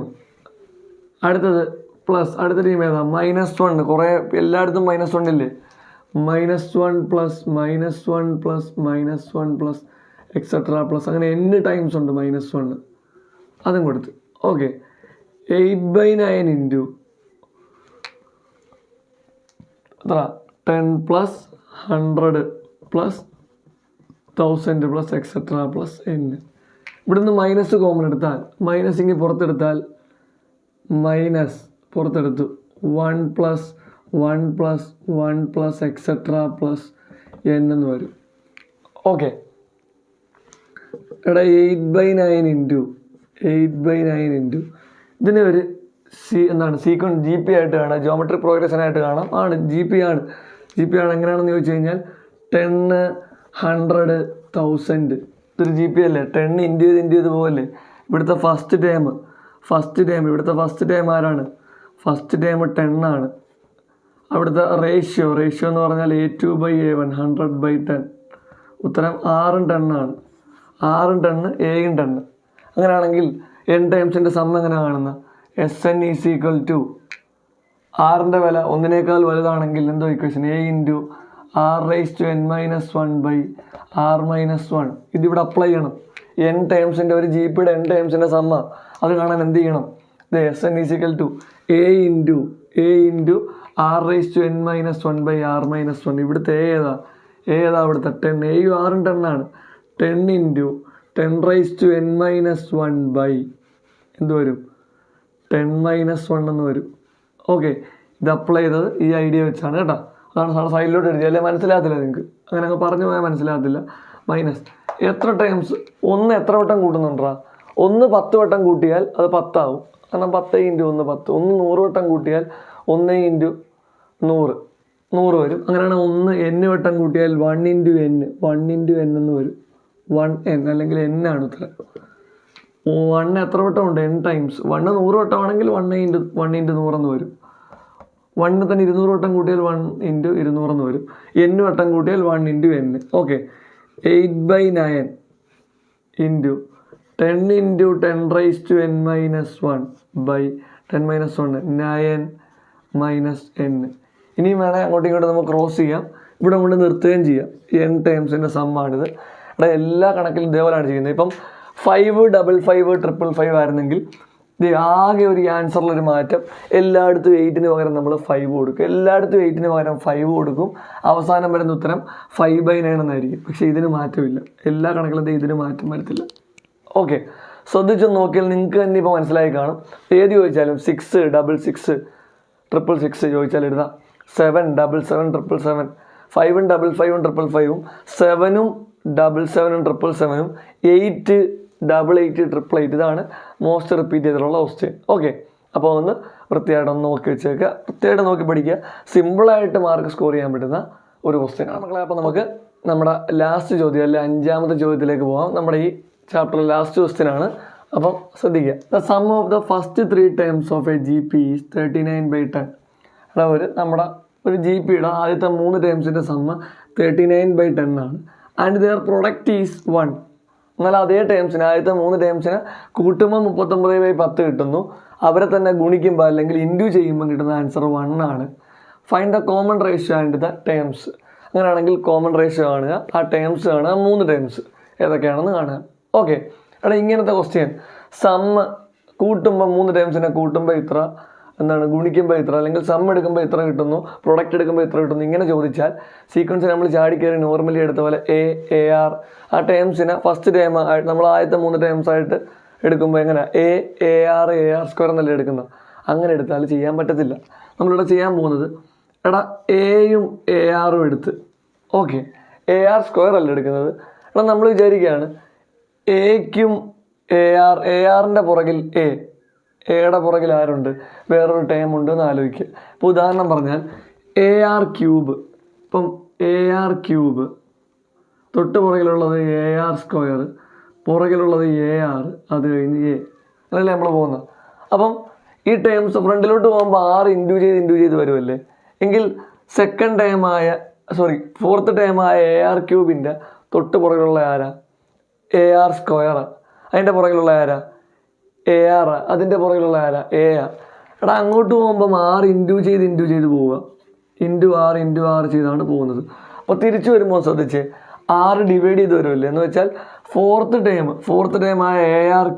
അടുത്തത് പ്ലസ് അടുത്ത ടീം ഏതാ? -1. കുറേ എല്ലായിടത്തും -1 ഇല്ലേ? -1 plus -1 plus -1 plus etcetera plus അങ്ങനെ n ടൈംസ് ഉണ്ട് -1. അതും കൊടുത്തു. ഓക്കെ, 8/9 ഇൻറ്റു എത്ര? 10 plus 100 plus 1000 plus etcetera plus n. ഇവിടുന്ന് മൈനസ് കോമൺ എടുത്താൽ മൈനസ് ഇങ്ങനെ പുറത്തെടുത്താൽ മൈനസ് പുറത്തെടുത്തു 1 plus 1 plus 1 plus etcetera plus n എന്ന് വരും. ഓക്കെ, ഇവിടെ 8/9 ഇൻറ്റു 8/9 ഇൻറ്റു ഇതിനെ ഒരു എന്താണ് സീക്വൻസ് GP ആയിട്ട് കാണാം, ജോമെട്രിക് പ്രോഗ്രഷൻ ആയിട്ട് കാണാം. ആണ് GP ആണ്. എങ്ങനെയാണെന്ന് ചോദിച്ചു കഴിഞ്ഞാൽ 10 100 1000 ഇതൊരു GP അല്ലേ? 10 ഇൻറ്റു ഇതുപോലെ ഇവിടുത്തെ ഫസ്റ്റ് ടേം ഇവിടുത്തെ ഫസ്റ്റ് ടേം ആരാണ്? ഫസ്റ്റ് ടേം 10 ആണ്. അവിടുത്തെ റേഷ്യോ എന്ന് പറഞ്ഞാൽ A2/A1 100/10. ഉത്തരം 6ഉം 10 ആണ്. 6ഉം 10 7ഉം 10. അങ്ങനെയാണെങ്കിൽ n ടൈംസിൻ്റെ സം എങ്ങനെ കാണുന്ന? Sn is equal to 6ൻ്റെ വില 1നേക്കാൾ വലുതാണെങ്കിൽ എന്തോ ഇക്വേഷൻ? A into r⁻⁻1/r-1. ഇതിവിടെ അപ്ലൈ ചെയ്യണം. n ടൈംസിൻ്റെ ഒരു GPയുടെ n ടൈംസിൻ്റെ സമ്മ അത് കാണാൻ എന്ത് ചെയ്യണം? ഇത് Sn is equal to A into r⁻⁻1/r-1. ഇവിടുത്തെ ഏതാ ഇവിടുത്തെ 10? Aയും 6ഉം 10 ആണ്. 10 ഇൻറ്റു 10⁻⁻1/ എന്ത് വരും? 10-1 എന്ന് വരും. ഓക്കെ, ഇത് അപ്ലൈ ചെയ്തത് ഈ ഐഡിയ വെച്ചാണ് കേട്ടോ. അതാണ് സാറ് സൈഡിലോട്ട് എഴുതി. അല്ലെങ്കിൽ മനസ്സിലാകത്തില്ല നിങ്ങൾക്ക്. അങ്ങനെ അങ്ങ് പറഞ്ഞു പോയാൽ മനസ്സിലാകത്തില്ല. മൈനസ് എത്ര ടൈംസ് 1 എത്ര വട്ടം കൂട്ടുന്നുണ്ടാ? 1 10 വട്ടം കൂട്ടിയാൽ അത് 10 ആവും. കാരണം 10 ഇൻറ്റു 1 10. 1 100 വട്ടം കൂട്ടിയാൽ 1 ഇൻറ്റു 100 വരും. അങ്ങനെയാണ് 1 n വട്ടം കൂട്ടിയാൽ 1 ഇൻറ്റു n എന്ന് വരും. 1n അല്ലെങ്കിൽ n ആണ് ഉത്തരം. 1 എത്ര വട്ടം ഉണ്ട്? n times. 1 100 വട്ടമാണെങ്കിൽ 1 ഇൻറ്റു 100 എന്ന് വരും. 1 തന്നെ 200 വട്ടം കൂട്ടിയാൽ 1 ഇൻറ്റു 200 എന്ന് വരും. n വട്ടം കൂട്ടിയാൽ 1 into n. Okay, 8/9 into 10 into 10⁻⁻1/10-1 9 minus n. ഇനിയും വേണേൽ അങ്ങോട്ടും ഇങ്ങോട്ടും നമുക്ക് ക്രോസ് ചെയ്യാം. ഇവിടെ കൊണ്ട് നിർത്തുകയും ചെയ്യാം. n ടൈംസിൻ്റെ സമ്മാണിത്. ഇവിടെ എല്ലാ കണക്കിലും ഇതേപോലെയാണ് ചെയ്യുന്നത്. ഇപ്പം 5 555 555 ആയിരുന്നെങ്കിൽ ഇത് ആകെ ഒരു ആൻസറിലൊരു മാറ്റം. എല്ലായിടത്തും 8ന് പകരം നമ്മൾ 5 കൊടുക്കും. എല്ലായിടത്തും 8ന് പകരം 5 കൊടുക്കും. അവസാനം വരുന്ന ഉത്തരം 5/9 എന്നായിരിക്കും. പക്ഷേ ഇതിന് മാറ്റമില്ല. എല്ലാ കണക്കിലും ഇതിന് മാറ്റം വരത്തില്ല. ഓക്കെ, ശ്രദ്ധിച്ചൊന്ന് നോക്കിയാൽ നിങ്ങൾക്ക് തന്നെ ഇപ്പോൾ മനസ്സിലായി കാണും. ഏത് ചോദിച്ചാലും 6 66 666 ചോദിച്ചാൽ എഴുതാം. 7 77 777 5 55 555 7 77 777 8 88 888. ഇതാണ് മോസ്റ്റ് റിപ്പീറ്റ് ചെയ്തിട്ടുള്ള ക്വസ്റ്റ്യൻ. ഓക്കെ, അപ്പോൾ ഒന്ന് വൃത്തിയായിട്ടൊന്ന് നോക്കി വെച്ചേക്കുക. വൃത്തിയായിട്ട് നോക്കി പഠിക്കുക. സിമ്പിളായിട്ട് മാർക്ക് സ്കോർ ചെയ്യാൻ പറ്റുന്ന ഒരു ക്വസ്റ്റ്യൻ ആണ് മക്കളെ. അപ്പോൾ നമുക്ക് നമ്മുടെ ലാസ്റ്റ് ചോദ്യം അല്ലെ 5ാമത്തെ ചോദ്യത്തിലേക്ക് പോകാം. നമ്മുടെ ഈ ചാപ്റ്ററിലെ ലാസ്റ്റ് ക്വസ്റ്റ്യൻ ആണ്. അപ്പം ശ്രദ്ധിക്കുക. The sum of the first 3 terms of A GP is 39/10. നമ്മുടെ ഒരു GPയുടെ ആദ്യത്തെ 3 ടേംസിൻ്റെ സമ്മ 39/10 ആണ്. And their product is 1. എന്നാൽ അതേ ടേംസിന് ആദ്യത്തെ 3 ടേംസിന് കൂട്ടുമ്പോൾ 39/10 കിട്ടുന്നു. അവരെ തന്നെ ഗുണിക്കുമ്പോൾ അല്ലെങ്കിൽ ഇൻഡ്യൂ ചെയ്യുമ്പോൾ കിട്ടുന്ന ആൻസർ 1 ആണ്. Find the common ratio and the terms. അങ്ങനെയാണെങ്കിൽ കോമൺ റേഷ്യോ കാണുക, ആ ടേംസ് കാണുക, 3 ടേംസ് ഏതൊക്കെയാണെന്ന് കാണുക. ഓക്കെ, ഇവിടെ ഇങ്ങനത്തെ ക്വസ്റ്റ്യൻ സമ്മ് കൂട്ടുമ്പോൾ 3 ടേംസിനെ കൂട്ടുമ്പോൾ ഇത്ര, എന്താണ് ഗുണിക്കുമ്പോൾ ഇത്ര, അല്ലെങ്കിൽ സം എടുക്കുമ്പോൾ ഇത്ര കിട്ടുന്നു, പ്രൊഡക്റ്റ് എടുക്കുമ്പോൾ ഇത്ര കിട്ടുന്നു, ഇങ്ങനെ ചോദിച്ചാൽ സീക്വൻസ് നമ്മൾ ചാടി കയറി നോർമലി എടുത്ത പോലെ എ ആർ ആ ടേംസിനെ ഫസ്റ്റ് ടേം നമ്മൾ ആദ്യത്തെ 3 ടേംസ് ആയിട്ട് എടുക്കുമ്പോൾ എങ്ങനെ എ ആർ സ്ക്വയർ എന്നല്ലേ എടുക്കുന്നത്. അങ്ങനെ എടുത്താൽ ചെയ്യാൻ പറ്റത്തില്ല. നമ്മളിവിടെ ചെയ്യാൻ പോകുന്നത് എടാ എയും എ ആറും എടുത്ത് ഓക്കെ എ ആർ സ്ക്വയർ അല്ല എടുക്കുന്നത്. എടാ നമ്മൾ വിചാരിക്കുകയാണ് എക്കും എ ആറിൻ്റെ പുറകിൽ എയുടെ പുറകിൽ ആരുണ്ട്, വേറൊരു ടേം ഉണ്ട് എന്ന് ആലോചിക്കുക. ഇപ്പോൾ ഉദാഹരണം പറഞ്ഞാൽ എ ആർ ക്യൂബ്. ഇപ്പം എ ആർ ക്യൂബ് തൊട്ട് പുറകിലുള്ളത് എ ആർ സ്ക്വയർ, പുറകിലുള്ളത് എ ആർ, അത് കഴിഞ്ഞ് അതല്ലേ നമ്മൾ പോകുന്നത്. അപ്പം ഈ ടേംസ് ഫ്രണ്ടിലോട്ട് പോകുമ്പോൾ 6 ഇൻറ്റു ചെയ്ത് വരുമല്ലേ. എങ്കിൽ സെക്കൻഡ് ടേമായ ഫോർത്ത് ടേമായ എ ആർ ക്യൂബിൻ്റെ തൊട്ട് പുറകിലുള്ള ആരാ, എ ആർ സ്ക്വയറാ. അതിൻ്റെ പുറകിലുള്ള ആരാ, എ ആറാ. അതിൻ്റെ പുറകിലുള്ള ആരാ, എ ആർ. എടാ അങ്ങോട്ട് പോകുമ്പം 6 ഇൻറ്റു ചെയ്ത് പോവുക, ഇൻറ്റു ആറ് ചെയ്താണ് പോകുന്നത്. അപ്പോൾ തിരിച്ചു വരുമ്പോൾ ശ്രദ്ധിച്ച് 6 ഡിവൈഡ് ചെയ്ത് വരുമല്ലേ. എന്ന് വെച്ചാൽ ഫോർത്ത് ടേമായ എ ആർ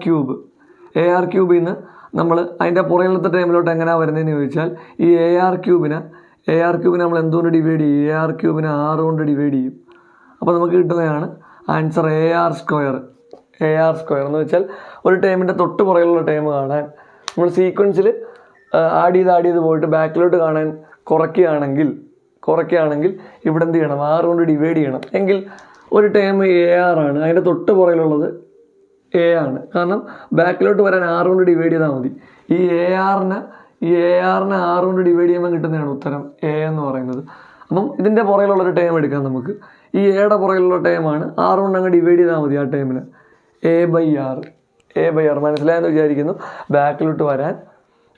ക്യൂബിൽ നിന്ന് നമ്മൾ അതിൻ്റെ പുറകിലത്തെ ടൈമിലോട്ട് എങ്ങനെയാണ് വരുന്നതെന്ന് ചോദിച്ചാൽ ഈ എ ആർ ക്യൂബിനെ നമ്മൾ എന്തുകൊണ്ട് ഡിവൈഡ് ചെയ്യും, എ ആർ ക്യൂബിനെ 6 കൊണ്ട് ഡിവൈഡ് ചെയ്യും. അപ്പോൾ നമുക്ക് കിട്ടുന്നതാണ് ആൻസർ എ ആർ സ്ക്വയർ എന്ന് വെച്ചാൽ ഒരു ടൈമിൻ്റെ തൊട്ട് പുറകിലുള്ള ടൈം കാണാൻ നമ്മൾ സീക്വൻസിൽ ആഡ് ചെയ്ത് പോയിട്ട് ബാക്കിലോട്ട് കാണാൻ കുറയ്ക്കുകയാണെങ്കിൽ ഇവിടെ എന്ത് ചെയ്യണം, 6 കൊണ്ട് ഡിവൈഡ് ചെയ്യണം. എങ്കിൽ ഒരു ടൈം എ ആർ ആണ്, അതിൻ്റെ തൊട്ട് പുറകിലുള്ളത് എ ആണ്. കാരണം ബാക്കിലോട്ട് വരാൻ 6 കൊണ്ട് ഡിവൈഡ് ചെയ്താൽ മതി. ഈ എ ആറിനെ 6 കൊണ്ട് ഡിവൈഡ് ചെയ്യുമ്പോൾ കിട്ടുന്നതാണ് ഉത്തരം എ എന്ന് പറയുന്നത്. അപ്പം ഇതിൻ്റെ പുറകിലുള്ളൊരു ടൈം എടുക്കാം നമുക്ക്. ഈ എയുടെ പുറകിലുള്ള ടൈമാണ് 6 കൊണ്ട് അങ്ങ് ഡിവൈഡ് ചെയ്താൽ മതി. ആ ടൈമിന് എ ബൈ ആർ മനസ്സിലായെന്ന് വിചാരിക്കുന്നു. ബാക്കിലോട്ട് വരാൻ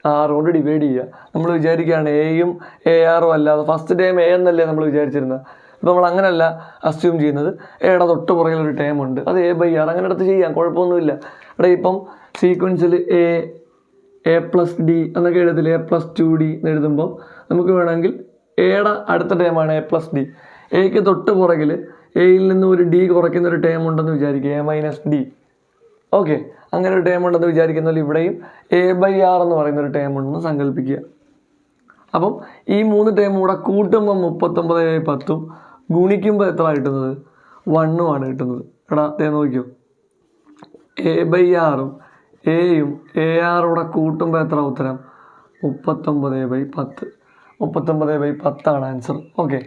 6 കൊണ്ട് ഡിവൈഡ് ചെയ്യുക. നമ്മൾ വിചാരിക്കുകയാണ് എയും എ ആറും അല്ലാതെ ഫസ്റ്റ് ടൈം എ എന്നല്ലേ നമ്മൾ വിചാരിച്ചിരുന്നത്. അപ്പോൾ നമ്മൾ അങ്ങനെയല്ല അസ്യൂം ചെയ്യുന്നത്. എയുടെ തൊട്ട് പുറകിലൊരു ടൈം ഉണ്ട്, അത് എ ബൈ ആർ. അങ്ങനെ എടുത്ത് ചെയ്യാം, കുഴപ്പമൊന്നുമില്ല. ഇവിടെ ഇപ്പം സീക്വൻസിൽ എ പ്ലസ് ഡി എന്നൊക്കെ എഴുതത്തില്ല, A+2D എന്ന് എഴുതുമ്പോൾ നമുക്ക് വേണമെങ്കിൽ എയുടെ അടുത്ത ടൈമാണ് A+D. എക്ക് തൊട്ട് പുറകിൽ എയിൽ നിന്ന് ഒരു ഡി കുറയ്ക്കുന്ന ഒരു ടൈം ഉണ്ടെന്ന് വിചാരിക്കുക, A-D. ഓക്കെ, അങ്ങനെ ഒരു ടൈം ഉണ്ടെന്ന് വിചാരിക്കുന്നതിൽ ഇവിടെയും എ ബൈ ആർ എന്ന് പറയുന്ന ഒരു ടൈം ഉണ്ടെന്ന് സങ്കല്പിക്കുക. അപ്പം ഈ 3 ടൈം കൂടെ കൂട്ടുമ്പോൾ 39/10, ഗുണിക്കുമ്പോൾ എത്ര കിട്ടുന്നത്, 1 ആണ് കിട്ടുന്നത്. എടാ നോക്കിയോ, എ ബൈ ആറും എയും എ ആറൂടെ കൂട്ടുമ്പോൾ എത്ര ഉത്തരം, 39/10. 39/10 ആൻസർ. ഓക്കെ,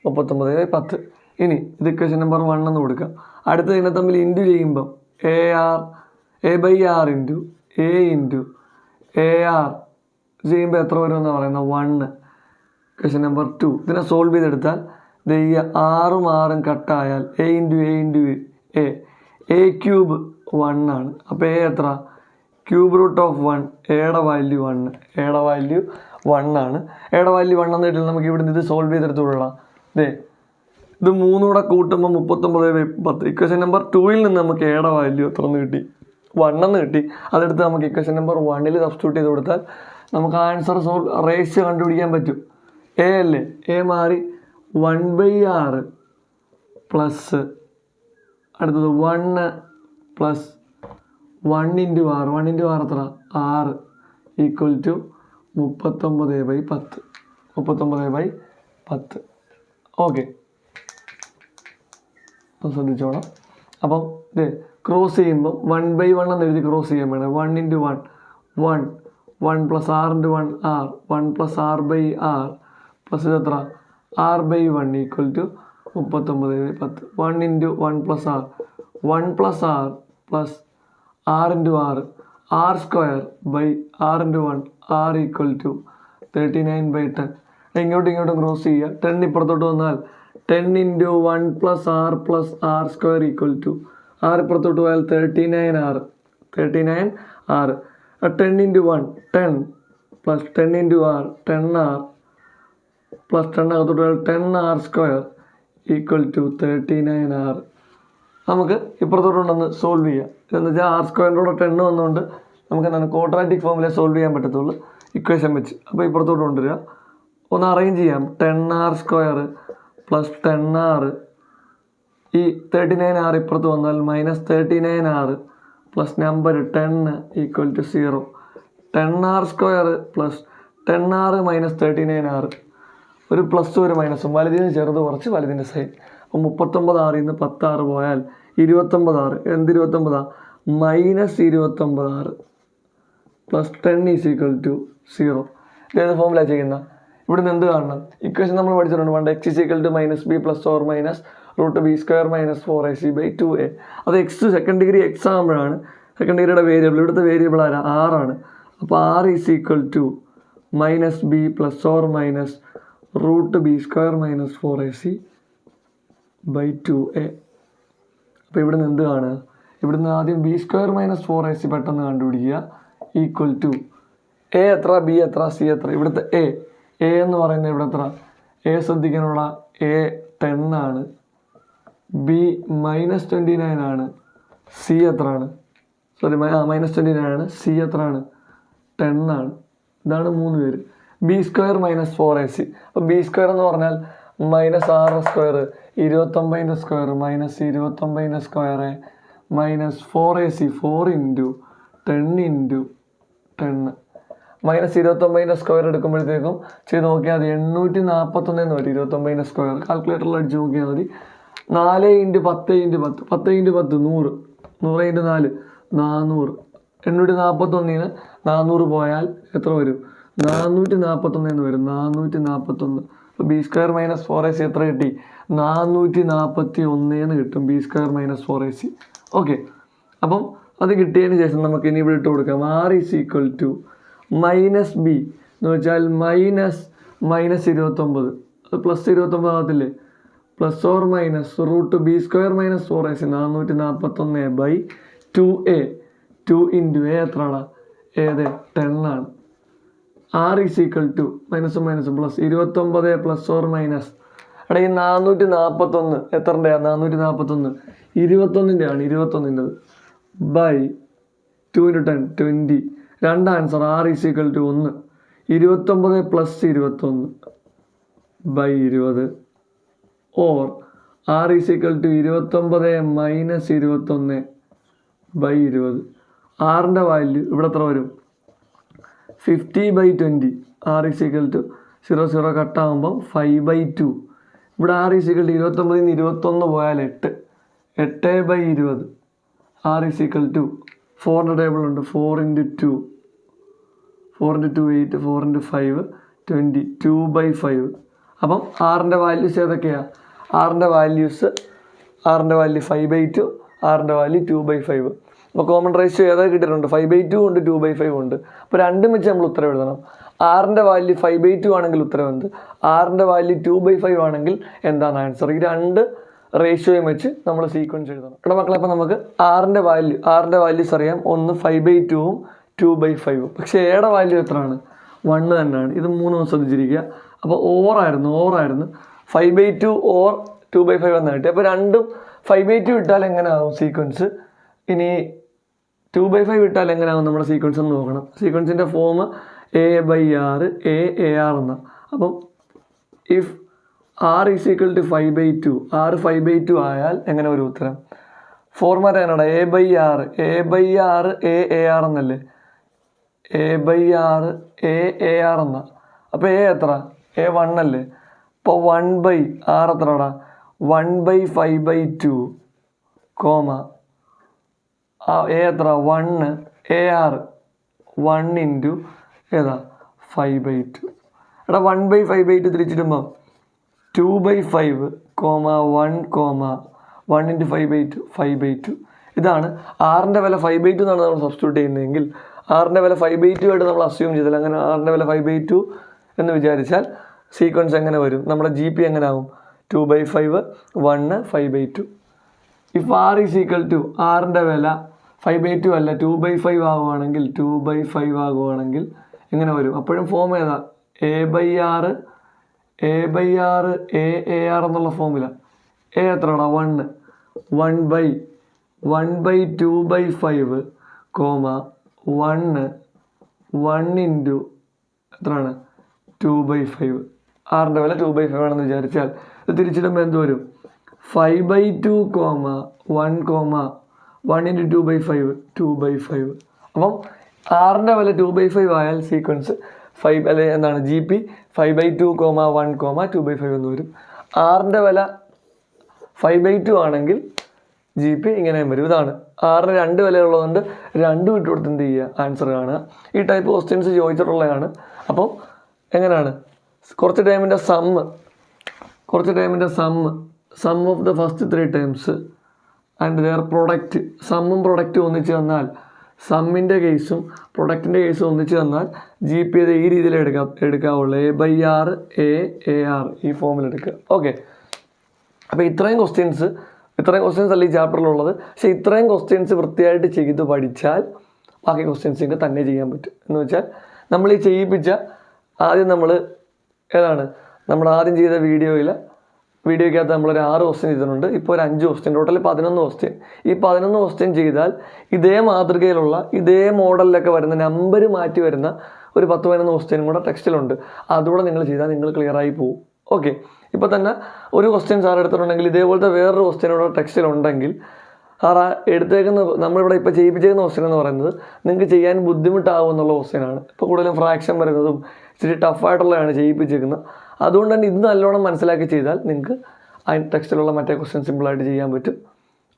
39/10. ഇനി ഇത് ഇക്വേഷൻ നമ്പർ 1 എന്ന് കൊടുക്കാം. അടുത്ത ഇതിനെ തമ്മിൽ ഇൻറ്റു ചെയ്യുമ്പം a by R into a r ചെയ്യുമ്പോൾ എത്ര വരുമെന്ന് പറയുന്നത് 1. ക്വസ്റ്റ്യൻ നമ്പർ 2 ഇതിനെ സോൾവ് ചെയ്തെടുത്താൽ ഈ 6 കട്ടായാൽ എ ഇൻറ്റു എ ക്യൂബ് 1 ആണ്. അപ്പോൾ എ എത്ര, ക്യൂബ് റൂട്ട് ഓഫ് 1, എയുടെ വാല്യൂ 1 ആണ്. എയുടെ വാല്യൂ 1 എന്ന് കിട്ടിയാൽ നമുക്ക് ഇവിടെ ഇത് സോൾവ് ചെയ്തെടുത്തുകൊള്ളാം. ഇത് 3 കൂടെ കൂട്ടുമ്പോൾ 39/10. ഇക്വേഷൻ നമ്പർ 2ൽ നിന്ന് നമുക്ക് എയുടെ വാല്യൂ എത്ര എന്ന് കിട്ടി, 1 എന്ന് കിട്ടി. അതെടുത്ത് നമുക്ക് ഇക്വേഷൻ നമ്പർ 1ൽ സബ്സ്റ്റിറ്റ്യൂട്ട് ചെയ്ത് കൊടുത്താൽ നമുക്ക് ആൻസർ റേഷ്യോ കണ്ടുപിടിക്കാൻ പറ്റും. എ അല്ലേ, എ മാറി 1/6 പ്ലസ് അടുത്തത് 1 പ്ലസ് 1 ഇൻറ്റു 6 എത്ര, 6 ഈക്വൽ ടു 39/10. ഓക്കെ, ശ്രദ്ധിച്ചോളാം. അപ്പം ക്രോസ് ചെയ്യുമ്പോൾ 1/1 എന്ന് എഴുതി ക്രോസ് ചെയ്യാൻ വേണം. 1 into 1 plus R into 1 plus R/R plus ഇതെത്ര, R/1 equal to 39/10. 1 into 1 plus R, 1 plus R plus R into R square by R into 1, R equal to 39/10. ഇങ്ങോട്ടും cross ചെയ്യുക. 10 ഇപ്പുറത്തോട്ട് വന്നാൽ 10 into 1 plus R square equal to, R ഇപ്പുറത്തോട്ട് പോയാൽ 39R. 10 into 1 10 plus 10 into R 10R plus 10 അകത്തോട്ട് പോയാൽ 10R square equal to 39R. നമുക്ക് ഇപ്പുറത്തോട്ടുണ്ടെന്ന് solve ചെയ്യാം. എന്ന് വെച്ചാൽ ആർ സ്ക്വയറിൻ്റെ കൂടെ 10 വന്നുകൊണ്ട് നമുക്ക് എന്താണ് ക്വാഡ്രാറ്റിക് ഫോമിലെ സോൾവ് ചെയ്യാൻ പറ്റത്തുള്ളൂ ഇക്വേഷൻ വെച്ച്. അപ്പോൾ ഇപ്പുറത്തോട്ട് കൊണ്ടുവരിക, ഒന്ന് അറേഞ്ച് ചെയ്യാം. 10R സ്ക്വയർ പ്ലസ് 10R, ഈ 39R ഇപ്പുറത്ത് വന്നാൽ minus 39R plus number 10 equal to 0. 10R square plus 10R minus 39R, ഒരു പ്ലസ് ഒരു മൈനസും, വലുതിന് ചെറുത് കുറച്ച് വലുതിൻ്റെ സൈൻ. അപ്പോൾ 39R നിന്ന് 10R പോയാൽ 29R. എന്ത് 29? Minus 29R plus 10 = 0. ഇതേത് ഫോമിലാണ് ചെയ്യുന്നത്? ഇവിടുന്ന് എന്ത് കാണണം? ഇക്വേഷൻ നമ്മൾ പഠിച്ചിട്ടുണ്ട്. പണ്ട് x = -b + or -√b² - 4ac/2a. അത് എക്സ് സെക്കൻഡ് ഡിഗ്രി എക്സ് ആകുമ്പോഴാണ് സെക്കൻഡ് ഡിഗ്രിയുടെ വേരിയബിൾ. ഇവിടുത്തെ വേരിയബിൾ ആരാ? R ആണ്. അപ്പോൾ R = -b + or -√b² - 4ac/2a. അപ്പോൾ ഇവിടുന്ന് എന്ത് കാണുക? ഇവിടുന്ന് ആദ്യം b² - 4ac പെട്ടെന്ന് കണ്ടുപിടിക്കുക. ഈക്വൽ ടു a എത്ര, b എത്ര, c എത്ര? ഇവിടുത്തെ a എന്ന് പറയുന്നത് ഇവിടെ എത്ര? a ശ്രദ്ധിക്കാനുള്ള a 10 ആണ്, b -29 ആണ്, c എത്രയാണ്? സോറി -29 ആണ്, c എത്രയാണ്? 10 ആണ്. ഇതാണ് 3 പേര്. b² - 4ac. അപ്പോൾ b² എന്ന് പറഞ്ഞാൽ -r² 29 square -29 square -4ac 4 × 10 × 10 -29 square എടുക്കുമ്പോഴത്തേക്കും ചെയ്ത് നോക്കിയാൽ മതി 841 എന്ന് വരും. 29 സ്ക്വയർ കാൽക്കുലേറ്ററിൽ അടിച്ച് നോക്കിയാൽ മതി. 4 × 10 × 10 10 × 10 100, 100 × 4 400. 841 400 പോയാൽ എത്ര വരും? 441 എന്ന് വരും. 441. അപ്പോൾ b² - 4ac എത്ര കിട്ടി? 441 എന്ന് കിട്ടും. b² - 4ac. ഓക്കെ, അപ്പം അത് കിട്ടിയതിന് ശേഷം നമുക്ക് ഇനി ഇവിടെ ഇട്ട് കൊടുക്കാം. R = -b എന്ന് വെച്ചാൽ -29. അത് പ്ലസ് 29 ആകത്തില്ലേ? Plus or minus √b² - 4ac 441/2a. 2 × a എത്രയാണ്? ഏത്? 10 ആണ്. R = മൈനസും മൈനസും പ്ലസ് 29 പ്ലസ് ഓർ മൈനസ്. എടാ ഈ 441 എത്രൻ്റെയാണ്? 441 21ൻ്റെ ആണ്. 21ൻ്റെത് ബൈ 2 × 10 20. രണ്ട് ആൻസർ. R = 1. 29 പ്ലസ് 21 by 20 or R = 29 minus 21 by 20. ആറിൻ്റെ വാല്യൂ ഇവിടെ എത്ര വരും? 50/20. R = 0 കട്ടാകുമ്പം 5/2. ഇവിടെ R = 29 നിന്ന് 21 പോയാൽ 8 8/20. R = 4ൻ്റെ ടേബിൾ ഉണ്ട്. 4 × 2 4 × 2 8 4 × 5 20 2/5. അപ്പം ആറിൻ്റെ വാല്യൂസ് ഏതൊക്കെയാണ്? ആറിൻ്റെ വാല്യൂ 5/2, ആറിൻ്റെ വാല്യൂ 2/5. അപ്പോൾ കോമൺ റേഷ്യോ ഏതൊക്കെ കിട്ടിയിട്ടുണ്ട്? 5/2 ഉണ്ട്, 2/5 ഉണ്ട്. അപ്പോൾ രണ്ടും വെച്ച് നമ്മൾ ഉത്തരം എഴുതണം. ആറിൻ്റെ വാല്യൂ 5/2 ആണെങ്കിൽ ഉത്തരം എന്ത്? ആറിൻ്റെ വാല്യൂ 2/5 ആണെങ്കിൽ എന്താണ് ആൻസർ? ഈ രണ്ട് റേഷ്യോയും വെച്ച് നമ്മൾ സീക്വൻസ് എഴുതണം. ഇവിടെ മക്കളെ അപ്പോൾ നമുക്ക് ആറിൻ്റെ വാല്യൂസ് അറിയാം. ഒന്ന് 5/2 2/5. പക്ഷേ എയുടെ വാല്യൂ എത്രയാണ്? 1 തന്നെയാണ്. ഇത് 3 ശ്രദ്ധിച്ചിരിക്കുക. അപ്പോൾ ഓറായിരുന്നു 5/2 ഓർ 2/5 എന്ന് കിട്ടി. അപ്പോൾ രണ്ടും 5/2 ഇട്ടാൽ എങ്ങനെ ആകും സീക്വൻസ്? ഇനി 2/5 ഇട്ടാൽ എങ്ങനെയാകും നമ്മുടെ സീക്വൻസ് എന്ന് നോക്കണം. സീക്വൻസിൻ്റെ ഫോം a/r a/ar എന്നാണ്. അപ്പം ഇഫ് R = 5/2, R 5/2 ആയാൽ എങ്ങനെ ഒരു ഉത്തരം? ഫോർമാറ്റ് എങ്ങനെയാണ്? a/r a/ar എന്നല്ലേ? a/r a/ar എന്നാ. അപ്പോൾ a എത്ര? a 1 അല്ലേ? അപ്പോൾ 1/r എത്രടാ? 1/5/2 കോമ a എത്ര? 1 a/r 1 × ഏതാ? 5/2. എടാ 1/5/2 തിരിച്ചിടുമ്പം 2/5 1 1 × 5/2 5/2. ഇതാണ് ആറിൻ്റെ വില 5/2 എന്നാണ് നമ്മൾ സബ്സ്റ്റിറ്റ്യൂട്ട് ചെയ്യുന്നതെങ്കിൽ ആറിൻ്റെ വില 5/2 ആയിട്ട് നമ്മൾ അസ്യൂം ചെയ്തില്ല. അങ്ങനെ ആറിൻ്റെ വില 5/2 എന്ന് വിചാരിച്ചാൽ സീക്വൻസ് എങ്ങനെ വരും? നമ്മുടെ GP എങ്ങനെ ആകും? 2/5 1 5/2. ഇഫ് R = ആറിൻ്റെ വില 5/2 അല്ല 2/5 ആകുവാണെങ്കിൽ എങ്ങനെ വരും? അപ്പോഴും ഫോം ഏതാ? a/r a/r a/ar എന്നുള്ള ഫോമില. a എത്രടാ? 1 1/2/5 1 1 × എത്രയാണ്? 2/5. ആറിൻ്റെ വില 2/5 ആണെന്ന് വിചാരിച്ചാൽ ഇത് തിരിച്ചിടുമ്പോൾ എന്ത് വരും? 5/2 1 1 × 2/5 2/5. അപ്പം ആറിൻ്റെ വില 2/5 ആയാൽ സീക്വൻസ് 5 അല്ലെങ്കിൽ എന്താണ് GP 5/2, 1, 2/5 എന്ന് വരും. ആറിൻ്റെ വില 5/2 ആണെങ്കിൽ GP ഇങ്ങനെയും വരും. ഇതാണ് ആറിന് 2 വിലയുള്ളതുകൊണ്ട് 2 വിട്ട് കൊടുത്ത് എന്ത് ചെയ്യുക, ആൻസർ കാണുക. ഈ ടൈപ്പ് ക്വസ്റ്റ്യൻസ് ചോദിച്ചിട്ടുള്ളതാണ്. അപ്പം എങ്ങനെയാണ് കുറച്ച് ടൈമിൻ്റെ sum of the first 3 terms and their product, സമ്മും പ്രൊഡക്റ്റും ഒന്നിച്ച് തന്നാൽ, സമ്മിൻ്റെ കേസും പ്രൊഡക്റ്റിൻ്റെ കേസും ഒന്നിച്ച് തന്നാൽ GP ഈ രീതിയിൽ എടുക്കാവുള്ളൂ. A/R AR ഈ ഫോമിൽ എടുക്കുക. ഓക്കെ, അപ്പോൾ ഇത്രയും ക്വസ്റ്റ്യൻസ് അല്ല ഈ ചാപ്റ്ററിലുള്ളത്. പക്ഷേ ഇത്രയും ക്വസ്റ്റ്യൻസ് വൃത്തിയായിട്ട് ചെയ്ത് പഠിച്ചാൽ ബാക്കി ക്വസ്റ്റ്യൻസ് നിങ്ങൾക്ക് തന്നെ ചെയ്യാൻ പറ്റും. എന്ന് വെച്ചാൽ നമ്മൾ ഈ ചെയ്യിപ്പിച്ച ആദ്യം നമ്മൾ നമ്മൾ ആദ്യം ചെയ്ത വീഡിയോയ്ക്കകത്ത് നമ്മളൊരു 6 ക്വസ്റ്റ്യൻ ചെയ്തിട്ടുണ്ട്. ഇപ്പോൾ ഒരു 5 ക്വസ്റ്റ്യൻ, ടോട്ടൽ 11 ക്വസ്റ്റ്യൻ. ഈ 11 ക്വസ്റ്റ്യൻ ചെയ്താൽ ഇതേ മാതൃകയിലുള്ള ഇതേ മോഡലിലൊക്കെ വരുന്ന നമ്പർ മാറ്റി വരുന്ന ഒരു 10-11 ക്വസ്റ്റ്യനും കൂടെ ടെക്സ്റ്റിലുണ്ട്. അതുകൂടെ നിങ്ങൾ ചെയ്താൽ നിങ്ങൾ ക്ലിയറായി പോകും. ഓക്കെ, ഇപ്പോൾ തന്നെ ഒരു ക്വസ്റ്റ്യൻ സാർ എടുത്തിട്ടുണ്ടെങ്കിൽ ഇതേപോലത്തെ വേറൊരു ക്വസ്റ്റ്യനോടെ ടെക്സ്റ്റിലുണ്ടെങ്കിൽ സാർ നമ്മളിവിടെ ഇപ്പോൾ ചെയ്യിപ്പിച്ചേക്കുന്ന ക്വസ്റ്റ്യൻ എന്ന് പറയുന്നത് നിങ്ങൾക്ക് ചെയ്യാൻ ബുദ്ധിമുട്ടാകും എന്നുള്ള ക്വസ്റ്റ്യനാണ്. ഇപ്പോൾ കൂടുതലും ഫ്രാക്ഷൻ വരുന്നതും ഇച്ചിരി ടഫായിട്ടുള്ളതാണ് ചെയ്യിപ്പിച്ചേക്കുന്നത്. അതുകൊണ്ട് തന്നെ ഇത് നല്ലോണം മനസ്സിലാക്കി ചെയ്താൽ നിങ്ങൾക്ക് ആ ടെക്സ്റ്റിലുള്ള മറ്റേ ക്വസ്റ്റ്യൻ സിമ്പിളായിട്ട് ചെയ്യാൻ പറ്റും.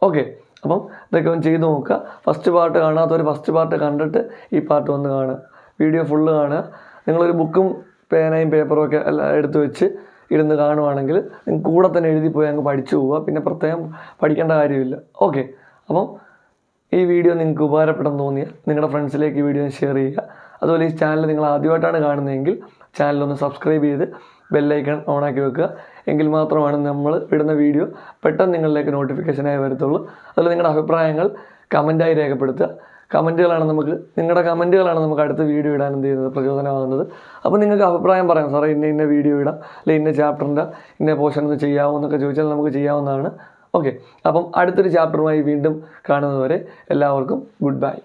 ഓക്കെ, അപ്പം ഇതൊക്കെ ഒന്ന് ചെയ്ത് നോക്കുക. ഫസ്റ്റ് പാർട്ട് കാണാത്തവർ ഫസ്റ്റ് പാർട്ട് കണ്ടിട്ട് ഈ പാർട്ട് ഒന്ന് കാണുക, വീഡിയോ ഫുള്ള് കാണുക. നിങ്ങളൊരു ബുക്കും പേനയും പേപ്പറും ഒക്കെ എല്ലാം എടുത്ത് വെച്ച് ഇരുന്ന് കാണുവാണെങ്കിൽ നിങ്ങൾക്ക് കൂടെ തന്നെ എഴുതിപ്പോയി അങ്ങ് പഠിച്ചു പോവുക. പിന്നെ പ്രത്യേകം പഠിക്കേണ്ട കാര്യമില്ല. ഓക്കെ, അപ്പം ഈ വീഡിയോ നിങ്ങൾക്ക് ഉപകാരപ്പെട്ടെന്ന് തോന്നിയാൽ നിങ്ങളുടെ ഫ്രണ്ട്സിലേക്ക് ഈ വീഡിയോ ഷെയർ ചെയ്യുക. അതുപോലെ ഈ ചാനൽ നിങ്ങൾ ആദ്യമായിട്ടാണ് കാണുന്നതെങ്കിൽ ചാനലൊന്ന് സബ്സ്ക്രൈബ് ചെയ്ത് ബെല്ലൈക്കൺ ഓണാക്കി വെക്കുക. എങ്കിൽ മാത്രമാണ് നമ്മൾ ഇടുന്ന വീഡിയോ പെട്ടെന്ന് നിങ്ങളിലേക്ക് നോട്ടിഫിക്കേഷനായി വരത്തുള്ളൂ. അതുപോലെ നിങ്ങളുടെ അഭിപ്രായങ്ങൾ കമൻറ്റായി രേഖപ്പെടുത്തുക. നിങ്ങളുടെ കമൻറ്റുകളാണ് നമുക്ക് അടുത്ത വീഡിയോ ഇടാൻ എന്ത് ചെയ്യുന്നത്, പ്രചോദനമാകുന്നത്. അപ്പോൾ നിങ്ങൾക്ക് അഭിപ്രായം പറയാം, സാറേ ഇന്ന വീഡിയോ ഇടാം, അല്ലെങ്കിൽ ഇന്ന ചാപ്റ്ററിൻ്റെ ഇന്ന പോർഷൻ ഒന്ന് ചെയ്യാമോ എന്നൊക്കെ ചോദിച്ചാൽ നമുക്ക് ചെയ്യാവുന്നതാണ്. ഓക്കെ, അപ്പം അടുത്തൊരു ചാപ്റ്ററുമായി വീണ്ടും കാണുന്നതുവരെ എല്ലാവർക്കും ഗുഡ് ബൈ.